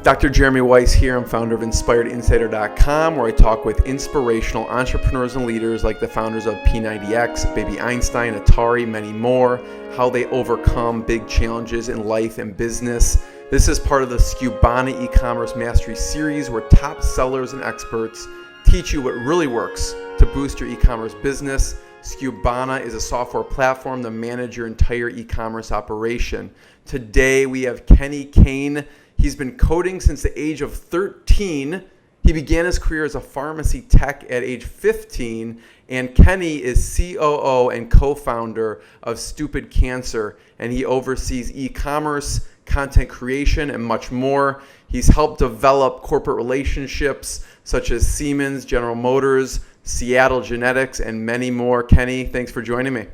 Dr. Jeremy Weisz here. I'm founder of InspiredInsider.com, where I talk with inspirational entrepreneurs and leaders like the founders of P90X, Baby Einstein, Atari, many more, how they overcome big challenges in life and business. This is part of the Skubana e-commerce mastery series, where top sellers and experts teach you what really works to boost your e-commerce business. Skubana is a software platform to manage your entire e-commerce operation. Today we have Kenny Kane. He's been coding since the age of 13. He began his career as a pharmacy tech at age 15. And Kenny is COO and co-founder of StupidCancer, and he oversees e-commerce, content creation, and much more. He's helped develop corporate relationships such as Siemens, General Motors, Seattle Genetics, and many more. Kenny, thanks for joining me.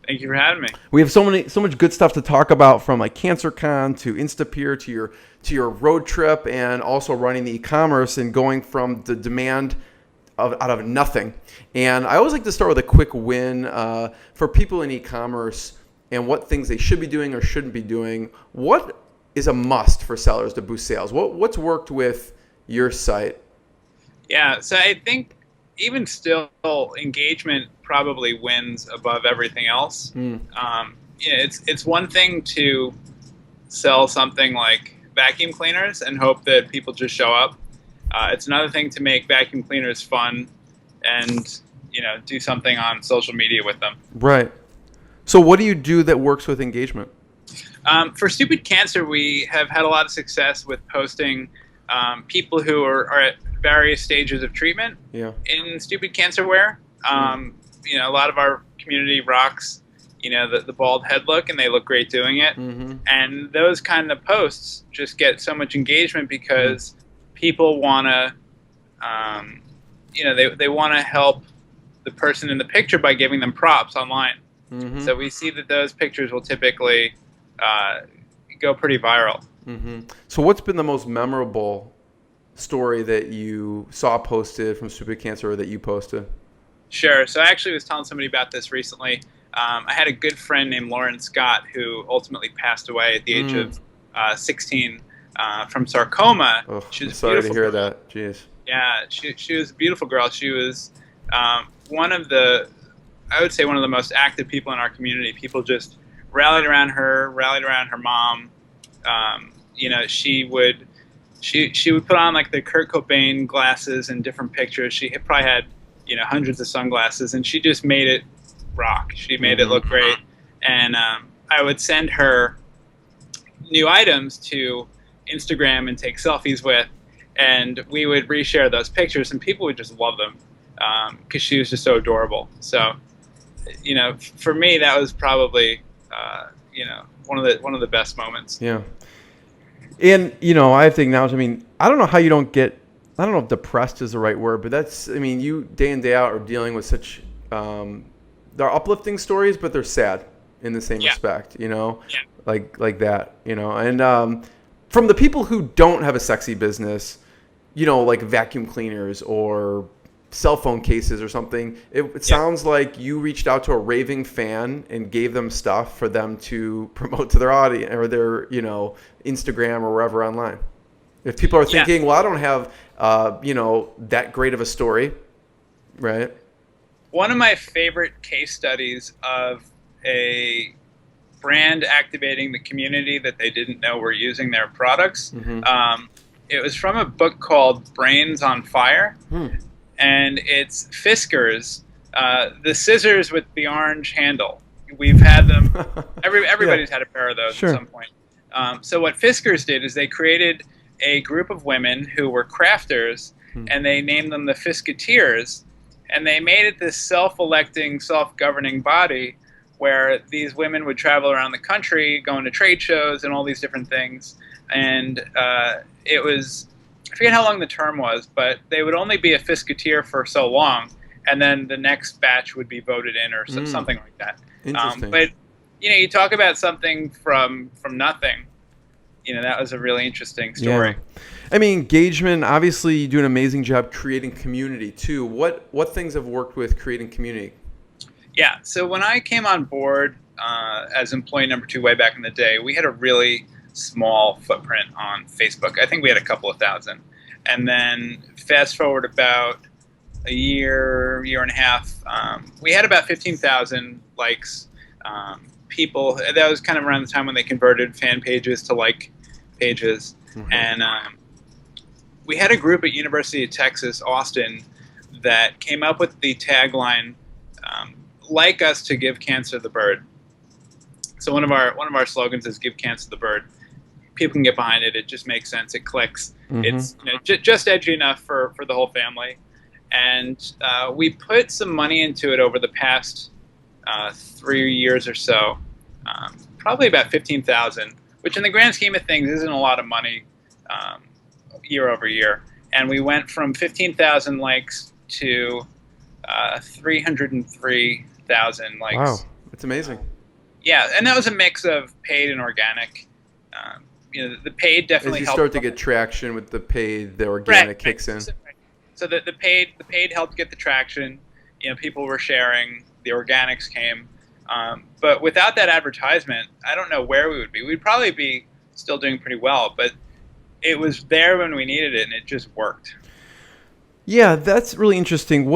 Thank you for having me. We have so much good stuff to talk about, from like CancerCon to Instapeer to your road trip, and also running the e-commerce and going from the demand out of nothing. And I always like to start with a quick win for people in e-commerce and what things they should be doing or shouldn't be doing. What is a must for sellers to boost sales? What's worked with your site? Yeah, so I think even still, engagement probably wins above everything else. It's one thing to sell something like vacuum cleaners and hope that people just show up. It's another thing to make vacuum cleaners fun and do something on social media with them. Right. So what do you do that works with engagement? For StupidCancer, we have had a lot of success with posting people who are at various stages of treatment in StupidCancer wear. A lot of our community rocks, the bald head look, and they look great doing it. And those kind of posts just get so much engagement because people want to, they want to help the person in the picture by giving them props online. So we see that those pictures will typically go pretty viral. So what's been the most memorable story that you saw posted from StupidCancer or that you posted? Sure. So I actually was telling somebody about this recently. I had a good friend named Lauren Scott who ultimately passed away at the age of 16 from sarcoma. Oh, I'm sorry to hear that. Jeez. Yeah, she was a beautiful girl. She was one of the most active people in our community. People just rallied around her mom. She would put on like the Kurt Cobain glasses in different pictures. She probably had hundreds of sunglasses, and she just made it rock. She made it look great. And I would send her new items to Instagram and take selfies with, and we would reshare those pictures, and people would just love them because she was just so adorable. So, for me, that was probably one of the best moments. Yeah. And I have to acknowledge, I don't know how you don't get, I don't know if depressed is the right word, but that's, you day in, day out are dealing with such, they're uplifting stories, but they're sad in the same respect, like that, and from the people who don't have a sexy business, like vacuum cleaners or cell phone cases or something, it sounds like you reached out to a raving fan and gave them stuff for them to promote to their audience or their, Instagram or wherever online. If people are thinking, well, I don't have, that great of a story, right? One of my favorite case studies of a brand activating the community that they didn't know were using their products, it was from a book called Brains on Fire. And it's Fiskars, the scissors with the orange handle. We've had them. Everybody's had a pair of those at some point. So what Fiskars did is they created a group of women who were crafters, and they named them the Fiskateers, and they made it this self-electing, self-governing body where these women would travel around the country, going to trade shows and all these different things. And it was, I forget how long the term was, but they would only be a Fiskateer for so long, and then the next batch would be voted in or something like that. Interesting. But you talk about something from nothing. That was a really interesting story. Yeah. Engagement, obviously you do an amazing job creating community too. What things have worked with creating community? Yeah, so when I came on board as employee number 2 way back in the day, we had a really small footprint on Facebook. I think we had a couple of thousand. And then fast forward about a year and a half, we had about 15,000 likes. People, that was kind of around the time when they converted fan pages to like pages. Mm-hmm. And we had a group at University of Texas, Austin, that came up with the tagline, like us to give cancer the bird. So one of our slogans is give cancer the bird. People can get behind it. It just makes sense. It clicks. Mm-hmm. It's just edgy enough for the whole family. And we put some money into it over the past 3 years or so, probably about 15,000, which in the grand scheme of things isn't a lot of money year over year. And we went from 15,000 likes to 303,000 likes. Wow, that's amazing. Yeah, and that was a mix of paid and organic. The paid definitely helped. As you start to get traction with the paid, the organic kicks in. So the paid helped get the traction. People were sharing. The organics came. But without that advertisement, I don't know where we would be. We'd probably be still doing pretty well, but it was there when we needed it, and it just worked. Yeah, that's really interesting.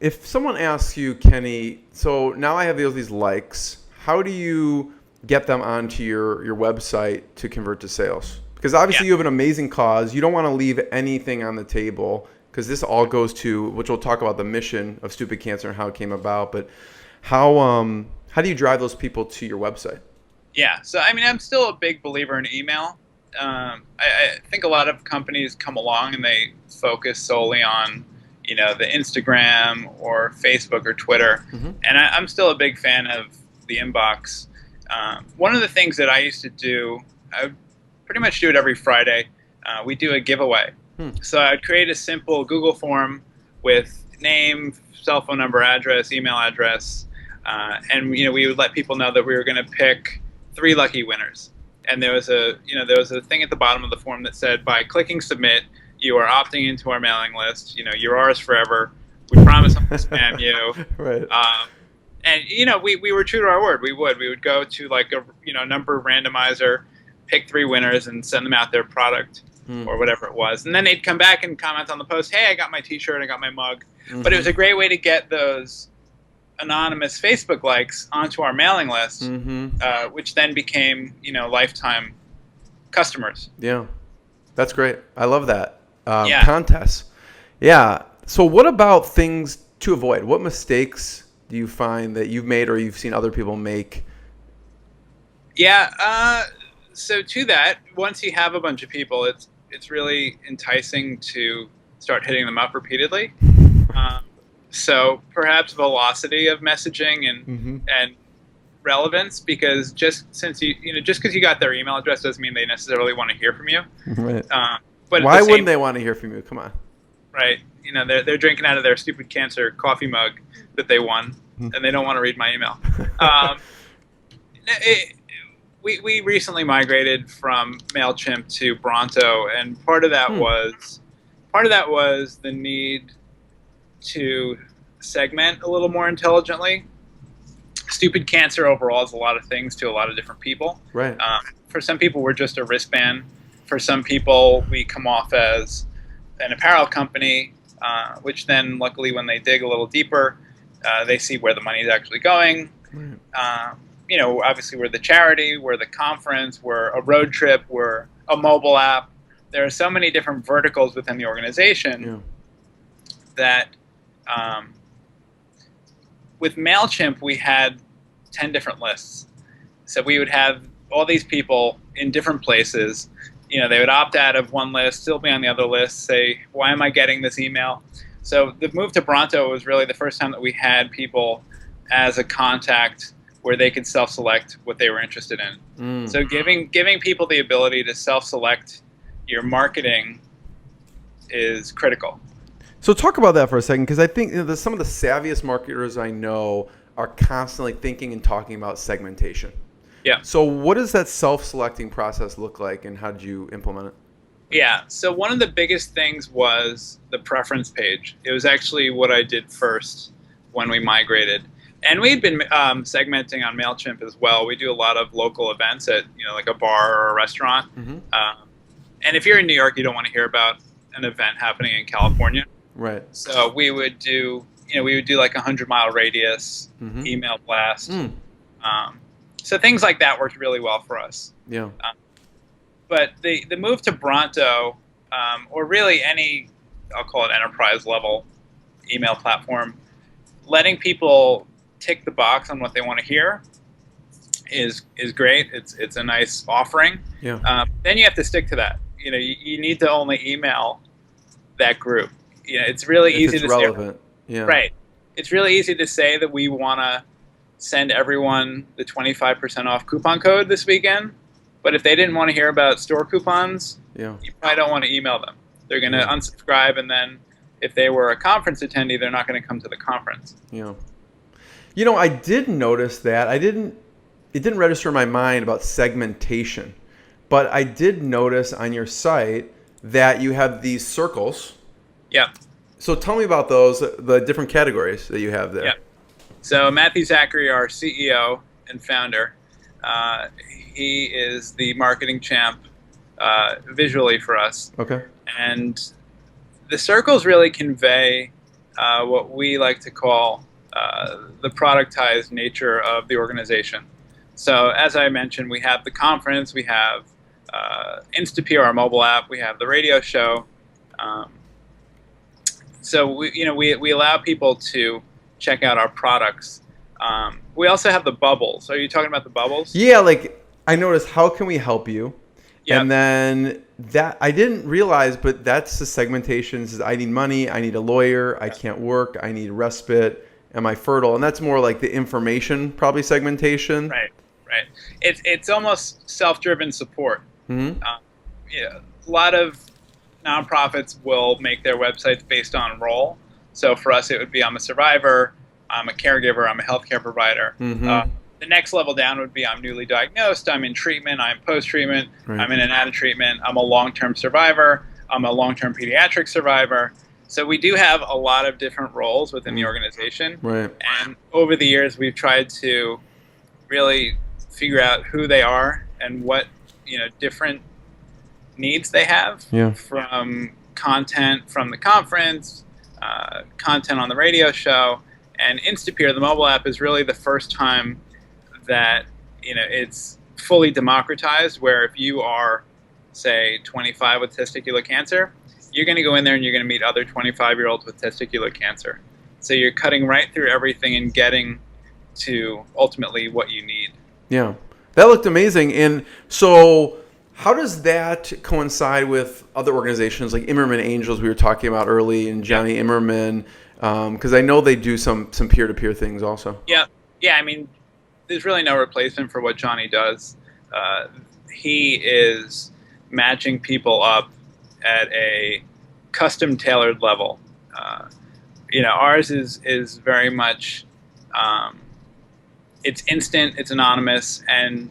If someone asks you, Kenny, so now I have these likes, how do you get them onto your website to convert to sales? Because obviously you have an amazing cause. You don't want to leave anything on the table, because this all goes to, which we'll talk about, the mission of StupidCancer and how it came about. But how do you drive those people to your website? Yeah, so I mean, I'm still a big believer in email. I think a lot of companies come along and they focus solely on, the Instagram or Facebook or Twitter. Mm-hmm. And I'm still a big fan of the inbox. One of the things that I used to do, I would pretty much do it every Friday. We do a giveaway. So I'd create a simple Google form with name, cell phone number, address, email address, and we would let people know that we were going to pick 3 lucky winners. And there was a thing at the bottom of the form that said, by clicking submit, you are opting into our mailing list. You're ours forever. We promise not to spam you. Right. And we were true to our word. We would go to like a number randomizer, pick 3 winners, and send them out their product or whatever it was. And then they'd come back and comment on the post, hey, I got my T-shirt, I got my mug. Mm-hmm. But it was a great way to get those anonymous Facebook likes onto our mailing list, which then became lifetime customers. Yeah, that's great. I love that. Contests. Yeah. So what about things to avoid? What mistakes do you find that you've made or you've seen other people make? Yeah. So to that, once you have a bunch of people, it's really enticing to start hitting them up repeatedly. So perhaps velocity of messaging and relevance, because just because you got their email address doesn't mean they necessarily want to hear from you. Right. But why wouldn't they want to hear from you? Come on. Right. They're drinking out of their StupidCancer coffee mug that they won, and they don't want to read my email. We recently migrated from MailChimp to Bronto, and part of that was the need to segment a little more intelligently. StupidCancer overall is a lot of things to a lot of different people. Right. For some people, we're just a wristband. For some people, we come off as an apparel company, which then, luckily, when they dig a little deeper, they see where the money is actually going. Right. Obviously, we're the charity, we're the conference, we're a road trip, we're a mobile app. There are so many different verticals within the organization that with MailChimp, we had 10 different lists. So we would have all these people in different places. They would opt out of one list, still be on the other list, say, why am I getting this email? So the move to Bronto was really the first time that we had people as a contact where they could self-select what they were interested in. So giving people the ability to self-select your marketing is critical. So talk about that for a second, because I think some of the savviest marketers I know are constantly thinking and talking about segmentation. Yeah. So what does that self-selecting process look like, and how did you implement it? Yeah. So one of the biggest things was the preference page. It was actually what I did first when we migrated. And we've been segmenting on MailChimp as well. We do a lot of local events at, like a bar or a restaurant. And if you're in New York, you don't want to hear about an event happening in California. Right. So we would do, like a 100-mile radius email blast. So things like that worked really well for us. Yeah. But the move to Bronto, or really any, I'll call it enterprise level email platform, letting people tick the box on what they want to hear is great. It's a nice offering. Yeah. Then you have to stick to that. You need to only email that group. It's really easy to relevant. say. Yeah. Right. It's really easy to say that we want to send everyone the 25% off coupon code this weekend, but if they didn't want to hear about store coupons, you probably don't want to email them. They're going to unsubscribe, and then if they were a conference attendee, they're not going to come to the conference. Yeah. I did notice that. It didn't register in my mind about segmentation, but I did notice on your site that you have these circles. Yeah. So tell me about those, the different categories that you have there. Yeah. So Matthew Zachary, our CEO and founder, he is the marketing champ visually for us. Okay. And the circles really convey what we like to call the productized nature of the organization. So as I mentioned, we have the conference, we have InstaPeer, our mobile app, we have the radio show. So we allow people to check out our products. We also have the bubbles. Are you talking about the bubbles? Yeah, like I noticed, how can we help you? Yep. And then that I didn't realize, but that's the segmentations. I need money, I need a lawyer, I can't work, I need respite, am I fertile? And that's more like the information, probably segmentation. Right. It's almost self-driven support. A lot of nonprofits will make their websites based on role. So for us, it would be I'm a survivor, I'm a caregiver, I'm a healthcare provider. The next level down would be I'm newly diagnosed, I'm in treatment, I'm post-treatment, I'm in and out of treatment, I'm a long-term survivor, I'm a long-term pediatric survivor. So we do have a lot of different roles within the organization. Right. And over the years, we've tried to really figure out who they are and what different needs they have, from content from the conference, content on the radio show. And InstaPeer, the mobile app, is really the first time that it's fully democratized, where if you are, say, 25 with testicular cancer, you're going to go in there and you're going to meet other 25-year-olds with testicular cancer. So you're cutting right through everything and getting to ultimately what you need. Yeah, that looked amazing. And so how does that coincide with other organizations like Immerman Angels we were talking about early, and Johnny Immerman? Because I know they do some peer-to-peer things also. Yeah. I mean, there's really no replacement for what Johnny does. He is matching people up at a custom-tailored level. Ours is very much, it's instant, it's anonymous, and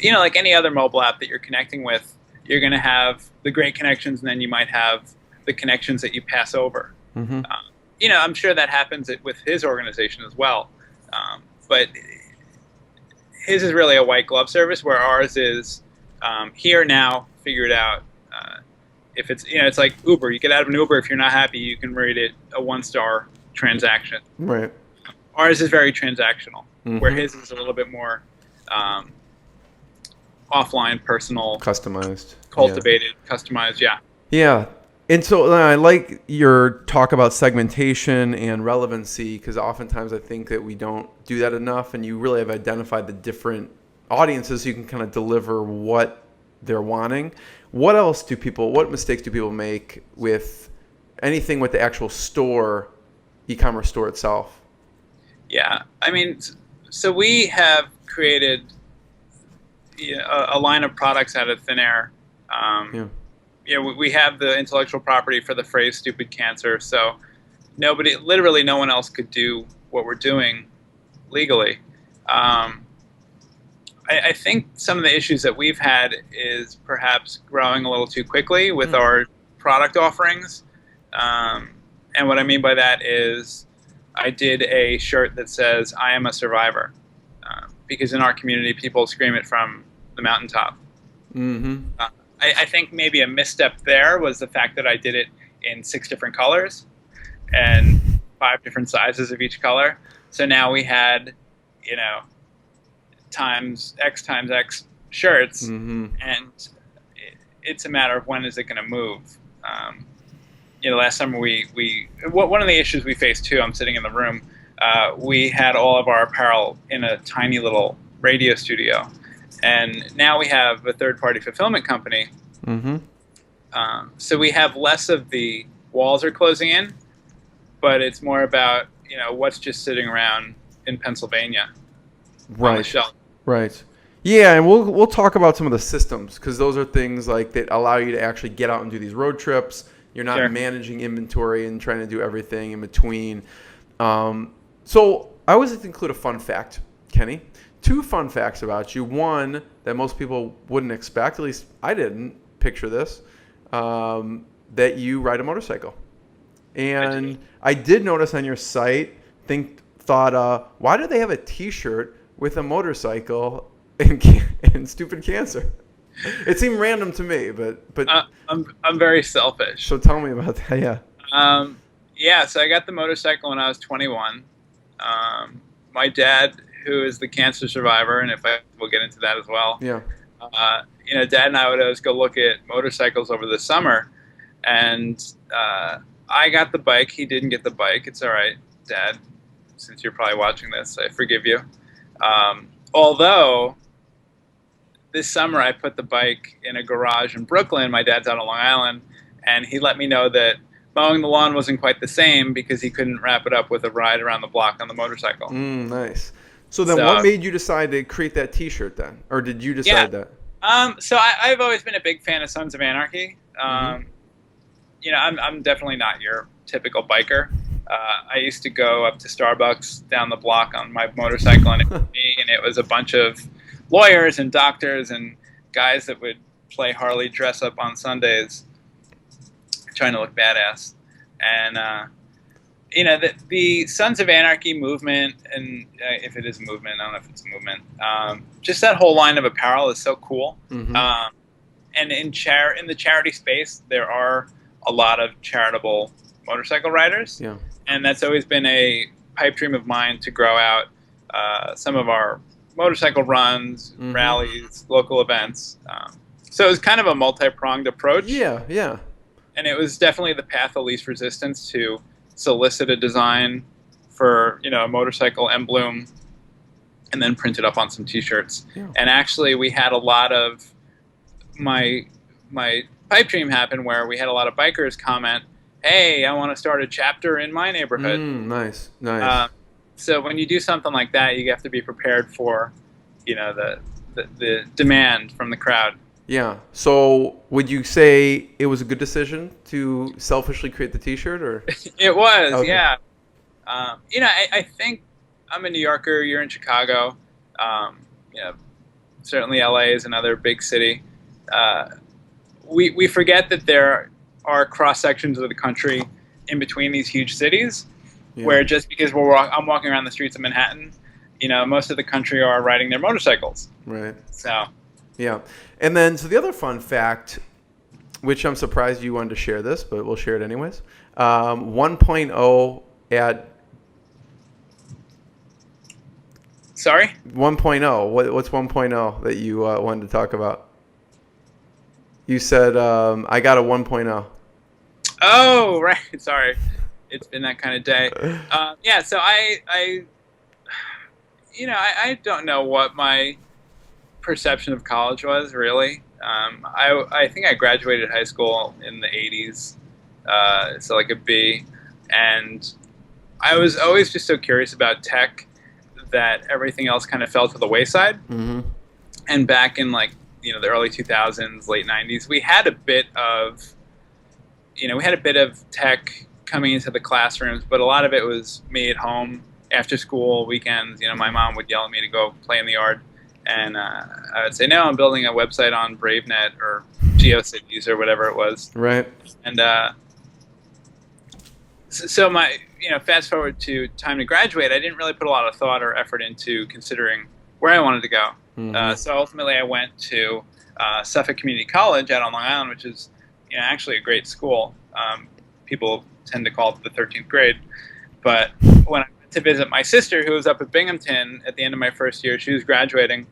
like any other mobile app that you're connecting with, you're going to have the great connections, and then you might have the connections that you pass over. I'm sure that happens with his organization as well. But his is really a white glove service, where ours is here now, figure it out. If it's it's like Uber. You get out of an Uber, if you're not happy, you can rate it a 1-star transaction. Right. Ours is very transactional, where his is a little bit more offline, personal, customized, cultivated, customized. Yeah. And so I like your talk about segmentation and relevancy, because oftentimes I think that we don't do that enough, and you really have identified the different audiences so you can kind of deliver what they're wanting. What mistakes do people make with anything with the actual store, e-commerce store itself? Yeah, I mean, so we have created a line of products out of thin air. We have the intellectual property for the phrase StupidCancer, so literally no one else could do what we're doing legally. I think some of the issues that we've had is perhaps growing a little too quickly with our product offerings. And what I mean by that is I did a shirt that says, "I am a survivor," because in our community, people scream it from the mountaintop. Mm-hmm. I think maybe a misstep there was the fact that I did it in 6 different colors and 5 different sizes of each color. So now we had, times X shirts, Mm-hmm. and it's a matter of when is it going to move. Last summer one of the issues we faced too, I'm sitting in the room, we had all of our apparel in a tiny little radio studio. And now we have a third-party fulfillment company. Mm-hmm. So we have less of the walls are closing in, but it's more about, what's just sitting around in Pennsylvania on the shelf. Right. Yeah, and we'll talk about some of the systems, because those are things like that allow you to actually get out and do these road trips. You're not managing inventory and trying to do everything in between. So I always like to include a fun fact, Kenny. 2 fun facts about you. One that most people wouldn't expect, at least I didn't picture this, that you ride a motorcycle. And I did notice on your site, thought, why do they have a T-shirt with a motorcycle in StupidCancer? It seemed random to me, but I'm very selfish. So tell me about that. Yeah. So I got the motorcycle when I was 21. My dad, who is the cancer survivor, and we'll get into that as well. Yeah. Dad and I would always go look at motorcycles over the summer, and I got the bike. He didn't get the bike. It's all right, Dad. Since you're probably watching this, I forgive you. Although this summer I put the bike in a garage in Brooklyn. My dad's out on Long Island, and he let me know that mowing the lawn wasn't quite the same because he couldn't wrap it up with a ride around the block on the motorcycle. Nice. So then what made you decide to create that T-shirt then? Or did you decide that? So I've always been a big fan of Sons of Anarchy. I'm definitely not your typical biker. I used to go up to Starbucks down the block on my motorcycle, and it was a bunch of lawyers and doctors and guys that would play Harley dress up on Sundays trying to look badass. And the Sons of Anarchy movement, and if it is a movement, I don't know if it's a movement, just that whole line of apparel is so cool. Mm-hmm. And in the charity space, there are a lot of charitable motorcycle riders. Yeah. And that's always been a pipe dream of mine to grow out some of our motorcycle runs, mm-hmm. rallies, local events. So it was kind of a multi-pronged approach. Yeah. And it was definitely the path of least resistance to solicit a design for, a motorcycle emblem and then print it up on some T-shirts. Yeah. And actually we had a lot of my pipe dream happen where we had a lot of bikers comment, "Hey, I want to start a chapter in my neighborhood." Nice. So when you do something like that, you have to be prepared for, the demand from the crowd. Yeah. So would you say it was a good decision to selfishly create the T-shirt, or? It was, okay. Yeah. I think I'm a New Yorker. You're in Chicago. Certainly LA is another big city. We forget that there are cross sections of the country in between these huge cities, where just because I'm walking around the streets of Manhattan, most of the country are riding their motorcycles. Right. So. Yeah. And then, so the other fun fact, which I'm surprised you wanted to share this, but we'll share it anyways. 1.0 at. Sorry? 1.0. What's 1.0 that you wanted to talk about? You said, I got a 1.0. Oh, right. Sorry. It's been that kind of day. So I don't know what my perception of college was, really. I think I graduated high school in the 80s, so like a B, and I was always just so curious about tech that everything else kind of fell to the wayside. Mm-hmm. And back in the early 2000s, late 90s, we had a bit of tech coming into the classrooms, but a lot of it was me at home after school, weekends. My mom would yell at me to go play in the yard. And I would say, no, I'm building a website on BraveNet or GeoCities or whatever it was. Right. And so my, fast forward to time to graduate, I didn't really put a lot of thought or effort into considering where I wanted to go. So ultimately, I went to Suffolk Community College out on Long Island, which is actually a great school. People tend to call it the 13th grade. But when I went to visit my sister, who was up at Binghamton at the end of my first year, she was graduating.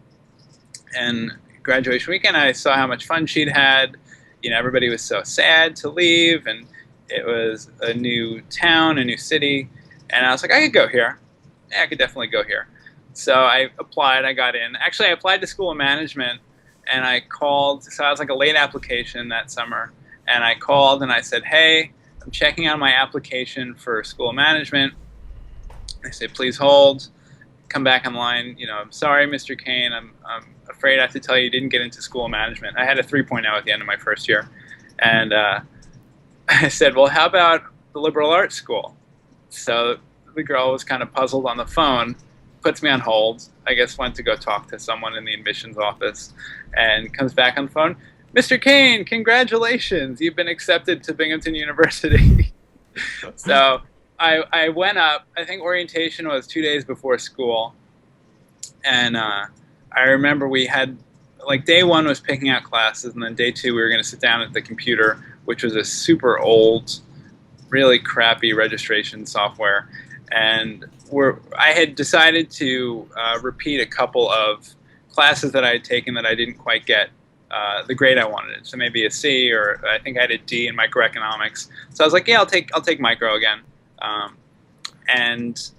And graduation weekend, I saw how much fun she'd had. Everybody was so sad to leave, and it was a new town, a new city. And I was like, I could go here. Yeah, I could definitely go here. So I applied. I got in. Actually, I applied to School of Management, and I called. So I was like a late application that summer. And I called, and I said, hey, I'm checking out my application for School of Management. They said, please hold. Come back online. I'm sorry, Mr. Kane. I'm afraid I have to tell you didn't get into School of Management. I had a 3.0 at the end of my first year. And I said, well, how about the liberal arts school? So the girl was kind of puzzled on the phone, puts me on hold. I guess went to go talk to someone in the admissions office, and comes back on the phone. Mr. Kane, congratulations. You've been accepted to Binghamton University. So I went up. I think orientation was 2 days before school. And I remember we had, like, day one was picking out classes, and then day two we were going to sit down at the computer, which was a super old, really crappy registration software. And I had decided to repeat a couple of classes that I had taken that I didn't quite get the grade I wanted. So maybe a C, or I think I had a D in microeconomics. So I was like, yeah, I'll take micro again. And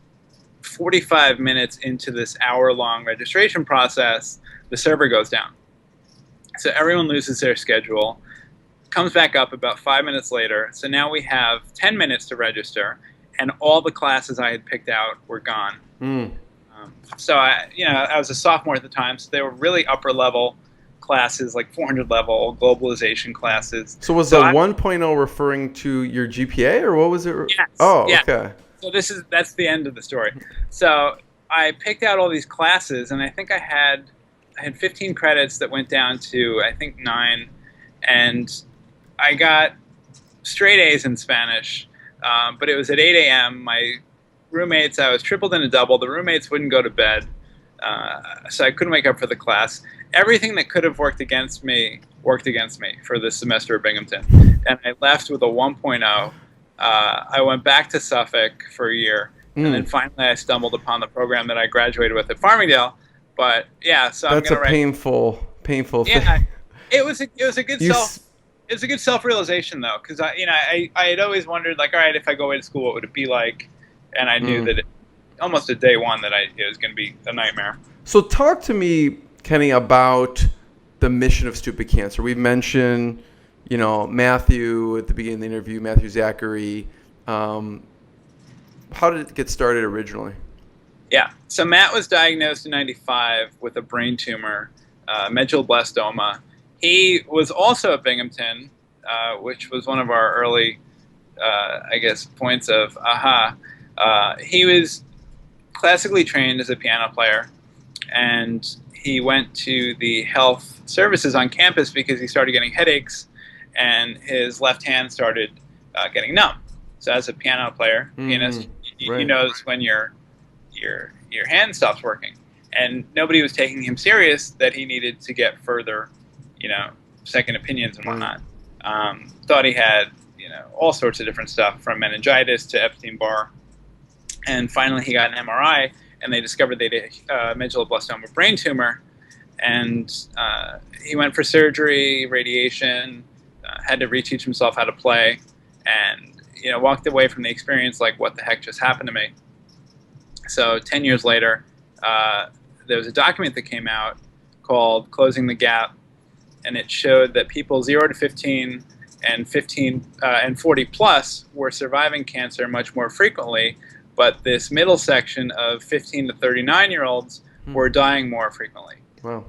45 minutes into this hour-long registration process, the server goes down. So everyone loses their schedule, comes back up about 5 minutes later. So now we have 10 minutes to register, and all the classes I had picked out were gone. So I was a sophomore at the time, so they were really upper-level classes, like 400 level globalization classes. So was the 1.0 referring to your GPA, or what was it? Yes. Oh, yeah. Okay. So that's the end of the story. So I picked out all these classes, and I think I had 15 credits that went down to, I think, 9, and I got straight A's in Spanish, but it was at 8 a.m. My roommates, I was tripled and a double. The roommates wouldn't go to bed, so I couldn't wake up for the class. Everything that could have worked against me for this semester at Binghamton, and I left with a 1.0. I went back to Suffolk for a year, and then finally I stumbled upon the program that I graduated with at Farmingdale. But yeah, so that's I'm gonna painful yeah, thing. it was a good self-realization though, because I had always wondered, like, all right, if I go away to school, what would it be like? And I knew that almost at day one that it was going to be a nightmare. So talk to me, Kenny, about the mission of StupidCancer. We've mentioned, Matthew at the beginning of the interview, Matthew Zachary. How did it get started originally? Yeah, so Matt was diagnosed in '95 with a brain tumor, medulloblastoma. He was also at Binghamton, which was one of our early, points of aha. He was classically trained as a piano player, and he went to the health services on campus because he started getting headaches, and his left hand started getting numb. So as a piano player, pianist, you knows when your hand stops working, and nobody was taking him serious that he needed to get further, second opinions and whatnot. Thought he had, all sorts of different stuff, from meningitis to Epstein-Barr. And finally he got an MRI, and they discovered they had a medulloblastoma brain tumor. And he went for surgery, radiation, had to reteach himself how to play, and walked away from the experience like, what the heck just happened to me? So 10 years later, there was a document that came out called Closing the Gap, and it showed that people 0 to 15 and 15 and 40 plus were surviving cancer much more frequently, but this middle section of 15 to 39-year-olds were dying more frequently. Wow.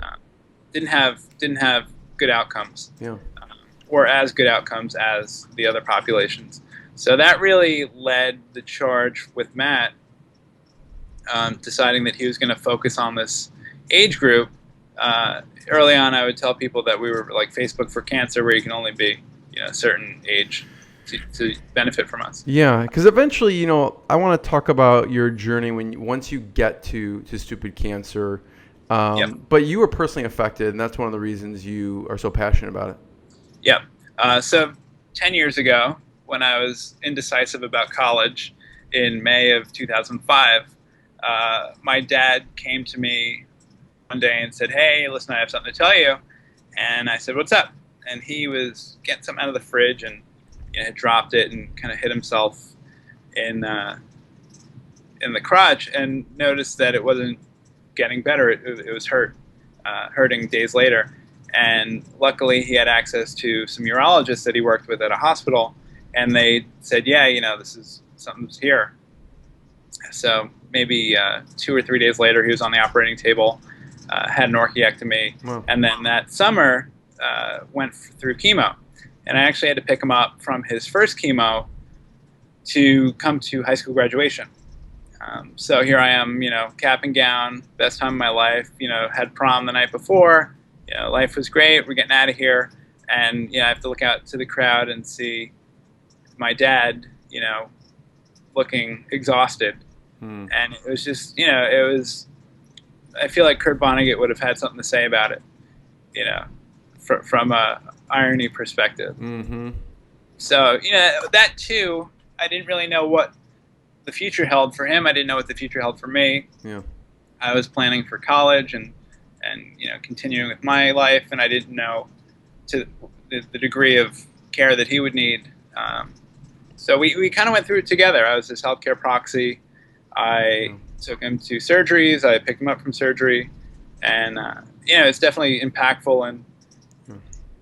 Didn't have good outcomes. Yeah. Or as good outcomes as the other populations. So that really led the charge with Matt, deciding that he was going to focus on this age group. Early on, I would tell people that we were like Facebook for cancer, where you can only be a certain age. to benefit from us. Yeah, because eventually, I want to talk about your journey once you get to StupidCancer. Yep. But you were personally affected, and that's one of the reasons you are so passionate about it. Yep. So 10 years ago, when I was indecisive about college in May of 2005, my dad came to me one day and said, "Hey, listen, I have something to tell you." And I said, "What's up?" And he was getting something out of the fridge and had dropped it and kind of hit himself in the crotch and noticed that it wasn't getting better. It was hurting days later. And luckily he had access to some urologists that he worked with at a hospital. And they said, "Yeah, something's here." So maybe 2 or 3 days later, he was on the operating table, had an orchiectomy. Wow. And then that summer went through chemo. And I actually had to pick him up from his first chemo to come to high school graduation. So here I am, cap and gown, best time of my life, had prom the night before, life was great, we're getting out of here. And, I have to look out to the crowd and see my dad, looking exhausted. And it was just, I feel like Kurt Vonnegut would have had something to say about it, from a irony perspective. Mm-hmm. So, that too, I didn't really know what the future held for him. I didn't know what the future held for me. Yeah. I was planning for college and continuing with my life, and I didn't know to the degree of care that he would need. So we kind of went through it together. I was his healthcare proxy. I took him to surgeries. I picked him up from surgery, and it's definitely impactful. And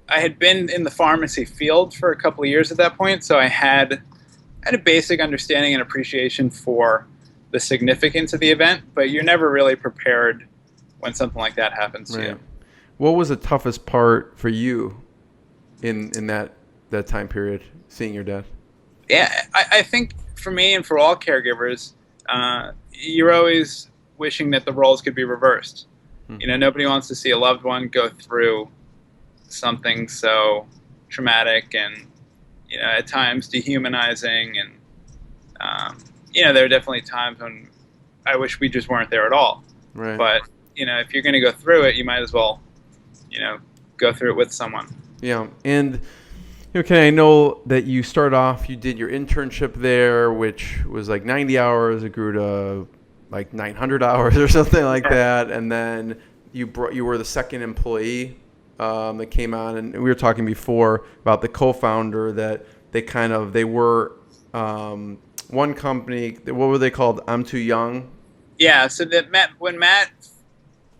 I had been in the pharmacy field for a couple of years at that point, so I had a basic understanding and appreciation for the significance of the event, but you're never really prepared when something like that happens to you. What was the toughest part for you in that time period, seeing your dad? Yeah, I think for me and for all caregivers, you're always wishing that the roles could be reversed. Nobody wants to see a loved one go through something so traumatic and at times dehumanizing, and there are definitely times when I wish we just weren't there at all. Right. But if you're going to go through it, you might as well go through it with someone. Yeah. And I know that you started off, you did your internship there, which was like 90 hours. It grew to like 900 hours or something like that. And then you were the second employee that came on, and we were talking before about the co-founder that they were one company. What were they called? I'm Too Young. Yeah. So when Matt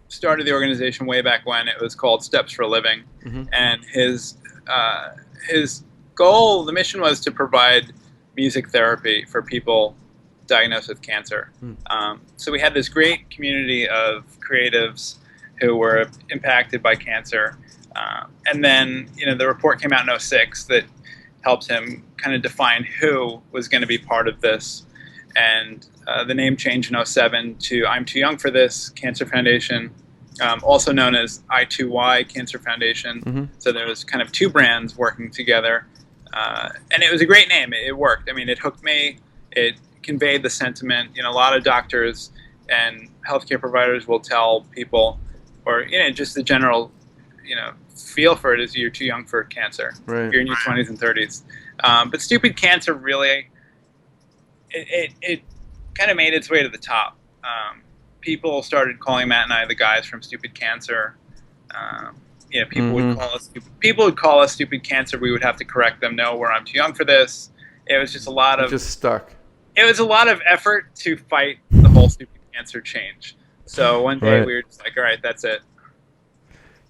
started the organization way back when, it was called Steps for a Living, and his goal, the mission, was to provide music therapy for people diagnosed with cancer. So we had this great community of creatives who were impacted by cancer. And then, the report came out in 2006 that helped him kind of define who was going to be part of this. And the name changed in 2007 to I'm Too Young for This Cancer Foundation, also known as I2Y Cancer Foundation. So there was kind of two brands working together. And it was a great name. It worked. I mean, it hooked me. It conveyed the sentiment. A lot of doctors and healthcare providers will tell people, or just the general feel for it is you're too young for cancer. Right. You're in your 20s and 30s. But StupidCancer really, it kind of made its way to the top. People started calling Matt and I the guys from StupidCancer. People would call us StupidCancer. We would have to correct them. No, I'm too young for this. It was just a lot of. Just stuck. It was a lot of effort to fight the whole StupidCancer change. So one day we were just like, all right, that's it.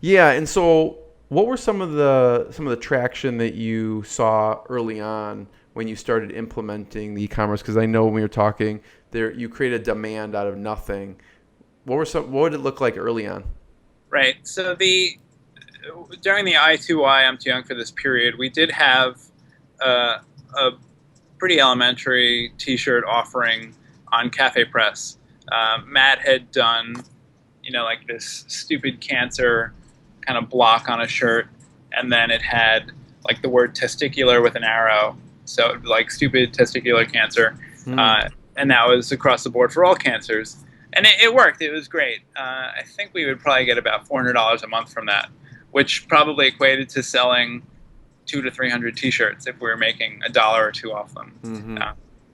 Yeah, and so what were some of the traction that you saw early on when you started implementing the e-commerce? Because I know when we were talking there, you created demand out of nothing. What did it look like early on? Right. So during the I2Y, I'm Too Young for This period, we did have a pretty elementary T-shirt offering on Cafe Press. Matt had done, like this StupidCancer kind of block on a shirt, and then it had like the word testicular with an arrow, So like stupid testicular cancer, and that was across the board for all cancers. And it worked. It was great. I think we would probably get about $400 a month from that, which probably equated to selling 200 to 300 T-shirts if we were making $1 or $2 off them,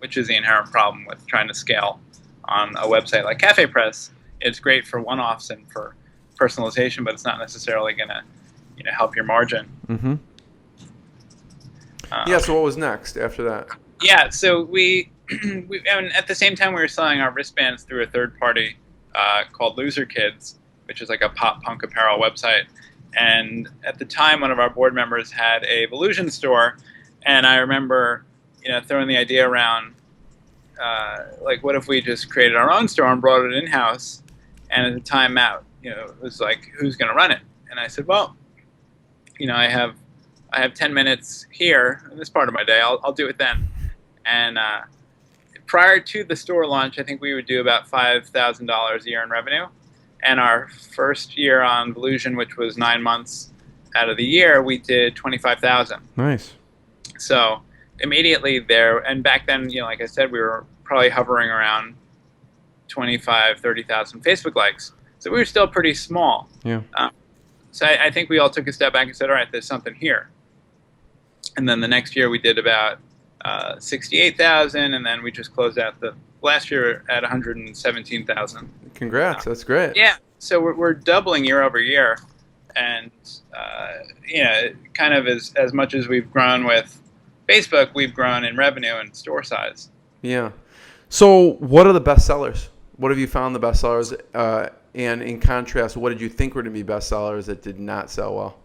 which is the inherent problem with trying to scale on a website like Cafe Press. It's great for one-offs and for personalization, but it's not necessarily going to, help your margin. Yeah. So what was next after that? Yeah. So we and at the same time we were selling our wristbands through a third party called Loser Kids, which is like a pop punk apparel website. And at the time, one of our board members had a Volusion store, and I remember, throwing the idea around, like, what if we just created our own store and brought it in house? And at the time, Matt, it was like, who's going to run it? And I said, well, I have 10 minutes here in this part of my day. I'll do it then. And prior to the store launch, I think we would do about $5,000 a year in revenue. And our first year on Volusion, which was 9 months out of the year, we did 25,000. Nice. So immediately there, and back then, like I said, we were probably hovering around 25, 30,000 Facebook likes. So we were still pretty small. Yeah. So I think we all took a step back and said, all right, there's something here. And then the next year we did about 68,000, and then we just closed out the last year at 117,000. Congrats, that's great. Yeah, so we're doubling year over year, and kind of as much as we've grown with Facebook, we've grown in revenue and store size. Yeah. So what are the best sellers? What have you found the best sellers? And in contrast, what did you think were going to be best sellers that did not sell well?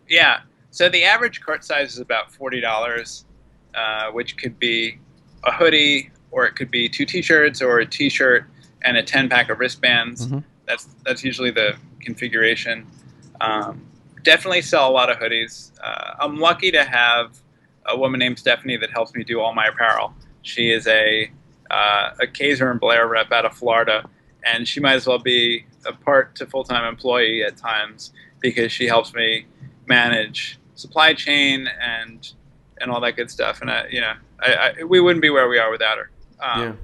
Yeah. So the average cart size is about $40, which could be a hoodie, or it could be 2 T-shirts, or a T-shirt and a 10-pack of wristbands. That's usually the configuration. Definitely sell a lot of hoodies. I'm lucky to have a woman named Stephanie that helps me do all my apparel. She is a Kaiser and Blair rep out of Florida, and she might as well be a part to full-time employee at times, because she helps me manage supply chain and all that good stuff. And we wouldn't be where we are without her.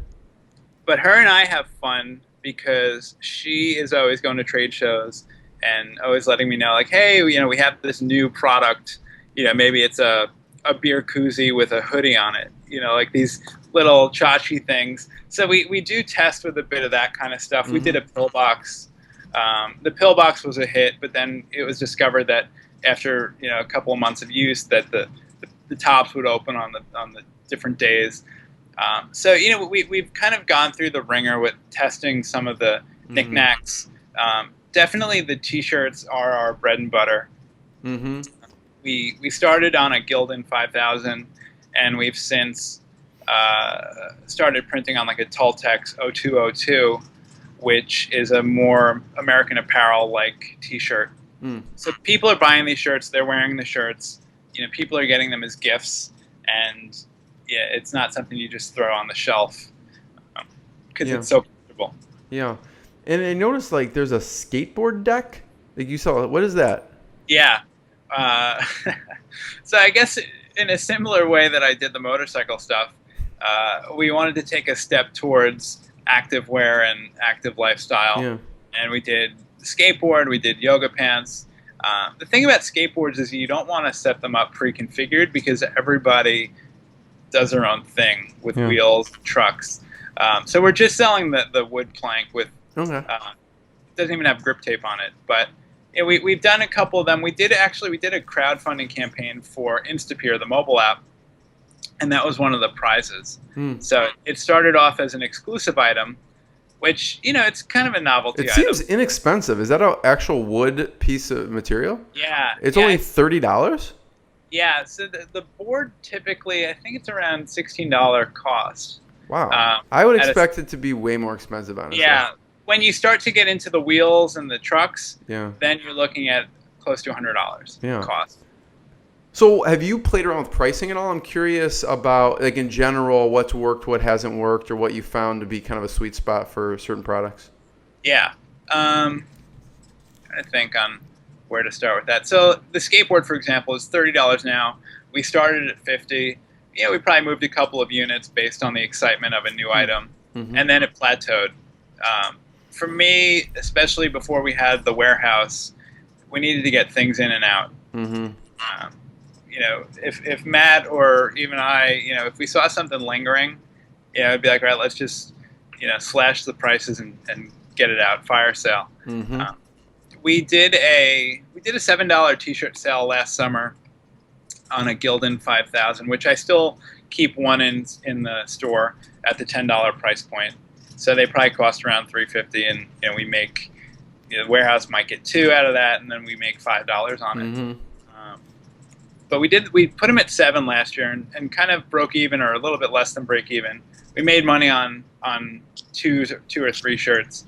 But her and I have fun because she is always going to trade shows and always letting me know, like, hey, we have this new product. Maybe it's a beer koozie with a hoodie on it. Like these little tchotchke things. So we do test with a bit of that kind of stuff. We did a pill box. The pill box was a hit, but then it was discovered that after a couple of months of use, that the tops would open on the different days. So we've kind of gone through the ringer with testing some of the knickknacks. Definitely the T-shirts are our bread and butter. We started on a Gildan 5000, and we've since started printing on like a Tultex 0202, which is a more American Apparel like T-shirt. So people are buying these shirts, they're wearing the shirts. People are getting them as gifts, and it's not something you just throw on the shelf because it's so comfortable. Yeah. And I noticed like there's a skateboard deck that you saw. What is that? Yeah. So I guess in a similar way that I did the motorcycle stuff, we wanted to take a step towards active wear and active lifestyle. Yeah. And we did skateboard, we did yoga pants. The thing about skateboards is you don't want to set them up pre-configured, because everybody does their own thing with wheels, trucks. So we're just selling the wood plank with, it doesn't even have grip tape on it. But we've done a couple of them. We did a crowdfunding campaign for Instapeer, the mobile app, and that was one of the prizes. So it started off as an exclusive item, which, it's kind of a novelty item. It seems inexpensive. Is that an actual wood piece of material? Yeah. It's only $30? Yeah, so the board typically, I think it's around $16 cost. Wow. I would expect it to be way more expensive, honestly. Yeah. When you start to get into the wheels and the trucks, then you're looking at close to $100 cost. So have you played around with pricing at all? I'm curious about, like, in general, what's worked, what hasn't worked, or what you found to be kind of a sweet spot for certain products. Yeah. I think on where to start with that. So the skateboard, for example, is $30 now. We started at $50. we probably moved a couple of units based on the excitement of a new item, and then it plateaued. For me, especially before we had the warehouse, we needed to get things in and out. If Matt or even I, if we saw something lingering, it'd be like, all right, let's just, slash the prices and get it out, fire sale. We did a $7 t-shirt sale last summer on a Gildan 5000, which I still keep one in the store at the $10 price point. So they probably cost around $3.50, and we make, the warehouse might get 2 out of that, and then we make $5 on it. But we put them at 7 last year and kind of broke even, or a little bit less than break even. We made money on 2 or 3 shirts,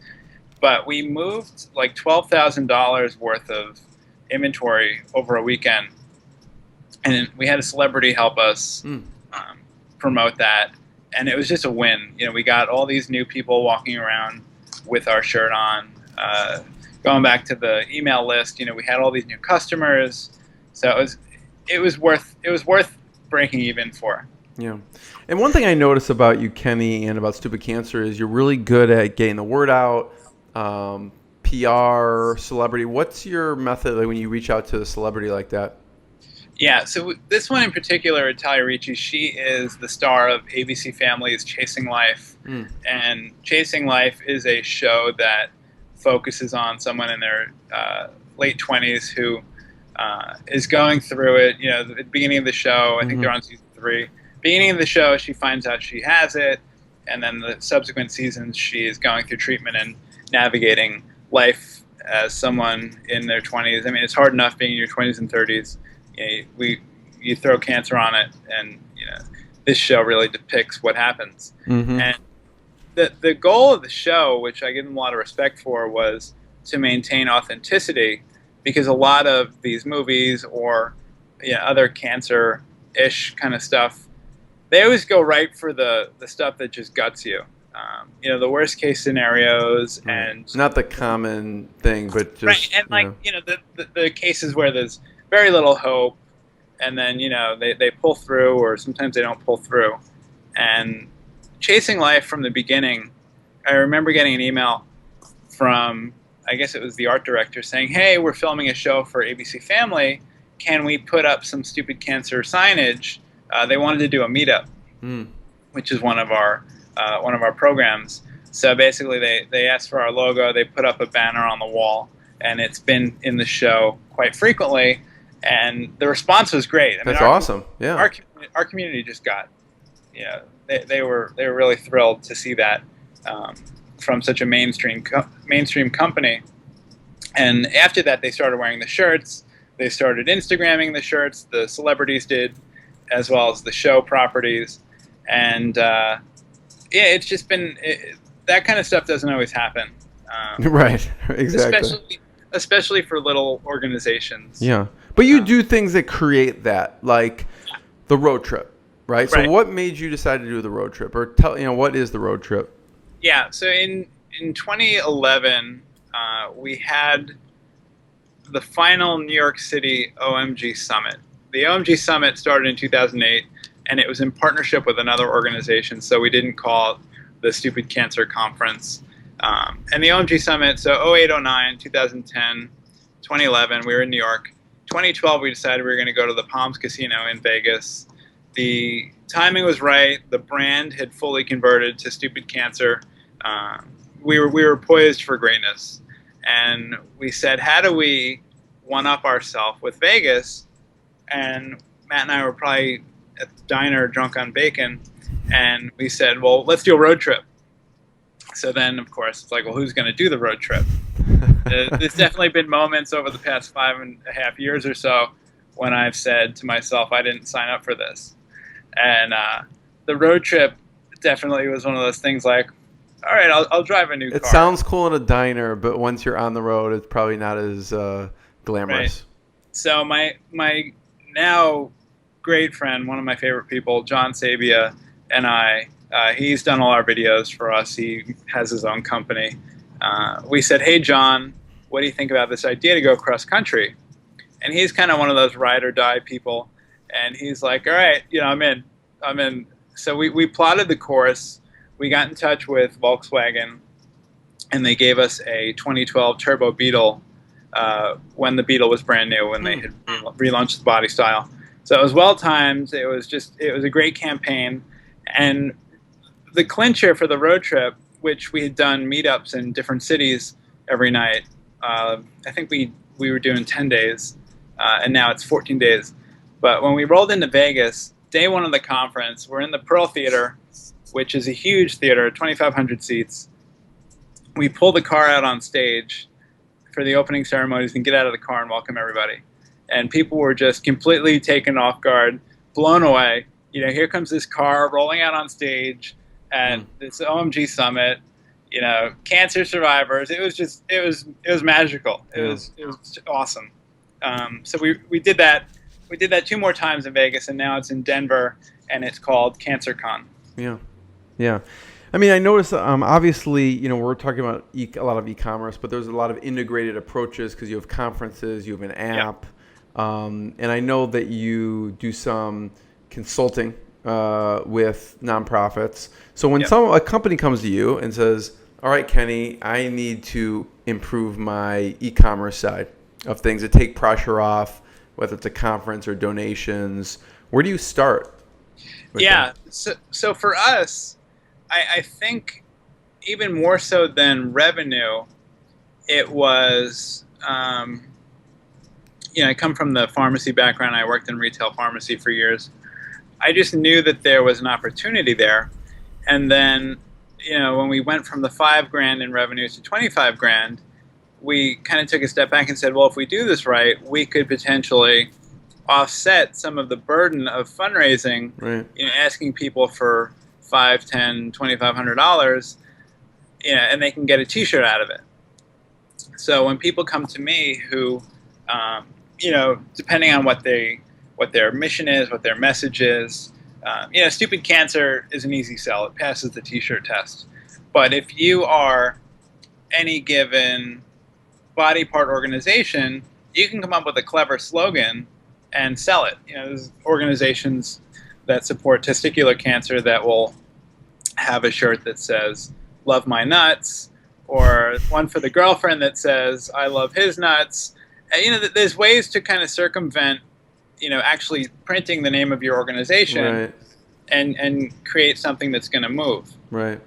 but we moved like $12,000 worth of inventory over a weekend, and we had a celebrity help us promote that, and it was just a win. We got all these new people walking around with our shirt on. Going back to the email list, we had all these new customers, so it was worth breaking even for. Yeah. And one thing I notice about you, Kenny, and about StupidCancer is you're really good at getting the word out, PR, celebrity. What's your method when you reach out to a celebrity like that? Yeah, so this one in particular, Talia Ricci, she is the star of ABC Family's Chasing Life. And Chasing Life is a show that focuses on someone in their late 20s who is going through it. At the beginning of the show, I think they're on season 3. Beginning of the show, she finds out she has it, and then the subsequent seasons, she is going through treatment and navigating life as someone in their 20s. I mean, it's hard enough being in your 20s and 30s. You throw cancer on it, and this show really depicts what happens. And the goal of the show, which I give them a lot of respect for, was to maintain authenticity, because a lot of these movies or other cancer-ish kind of stuff, they always go right for the stuff that just guts you. The worst case scenarios, and not the common thing, but just the cases where there's very little hope, and then they pull through, or sometimes they don't pull through. And Chasing Life, from the beginning, I remember getting an email from, I guess it was the art director, saying, "Hey, we're filming a show for ABC Family. Can we put up some StupidCancer signage?" They wanted to do a meetup, which is one of our programs. So basically, they asked for our logo. They put up a banner on the wall, and it's been in the show quite frequently. And the response was great. That's awesome. Yeah, our community just got, they were really thrilled to see that from such a mainstream company. And after that, they started wearing the shirts. They started Instagramming the shirts. The celebrities did, as well as the show properties. And it's just been that kind of stuff doesn't always happen. Right. Exactly. Especially for little organizations. Yeah. But you do things that create that, like the road trip, right? So what made you decide to do the road trip? Or what is the road trip? Yeah. So in 2011, we had the final New York City OMG Summit. The OMG Summit started in 2008, and it was in partnership with another organization, so we didn't call it the StupidCancer Conference. And the OMG Summit, so 08, 09, 2010, 2011, we were in New York. 2012, we decided we were going to go to the Palms Casino in Vegas. The timing was right. The brand had fully converted to StupidCancer. We were poised for greatness. And we said, how do we one-up ourselves with Vegas? And Matt and I were probably at the diner drunk on bacon, and we said, well, let's do a road trip. So then, of course, it's like, well, who's going to do the road trip? There's definitely been moments over the past 5.5 years or so when I've said to myself, I didn't sign up for this. And the road trip definitely was one of those things like, all right, I'll drive a new car. It sounds cool in a diner, but once you're on the road, it's probably not as glamorous. Right. So my now great friend, one of my favorite people, John Sabia, and I, he's done all our videos for us. He has his own company. We said, hey, John, what do you think about this idea to go cross country? And he's kind of one of those ride or die people. And he's like, all right, I'm in. So we plotted the course. We got in touch with Volkswagen, and they gave us a 2012 Turbo Beetle when the Beetle was brand new, when they had relaunched the body style. So it was well timed. It was a great campaign, and the clincher for the road trip, which we had done meetups in different cities every night. I think we were doing 10 days, and now it's 14 days. But when we rolled into Vegas, day one of the conference, we're in the Pearl Theater, which is a huge theater, 2,500 seats. We pull the car out on stage for the opening ceremonies and get out of the car and welcome everybody. And people were just completely taken off guard, blown away. You know, here comes this car rolling out on stage at this OMG summit. You know, cancer survivors. It was magical. It was awesome. So we did that. We did that 2 more times in Vegas, and now it's in Denver, and it's called CancerCon. Yeah. I mean, I noticed, obviously, you know, we're talking about a lot of e-commerce, but there's a lot of integrated approaches because you have conferences, you have an app, and I know that you do some consulting with nonprofits. So when a company comes to you and says, all right, Kenny, I need to improve my e-commerce side of things to take pressure off, whether it's a conference or donations, where do you start? So for us, I think even more so than revenue, it was, I come from the pharmacy background. I worked in retail pharmacy for years. I just knew that there was an opportunity there. And then, when we went from the $5,000 in revenue to $25,000, we kind of took a step back and said, well, if we do this right, we could potentially offset some of the burden of fundraising, asking people for $500, $10, $2,500, and they can get a T-shirt out of it. So when people come to me who, depending on what their mission is, what their message is, StupidCancer is an easy sell. It passes the T-shirt test. But if you are any given body part organization, you can come up with a clever slogan and sell it. There's organizations that support testicular cancer that will have a shirt that says, "Love my nuts," or one for the girlfriend that says, "I love his nuts." There's ways to kind of circumvent, actually printing the name of your organization and create something that's going to move. Right.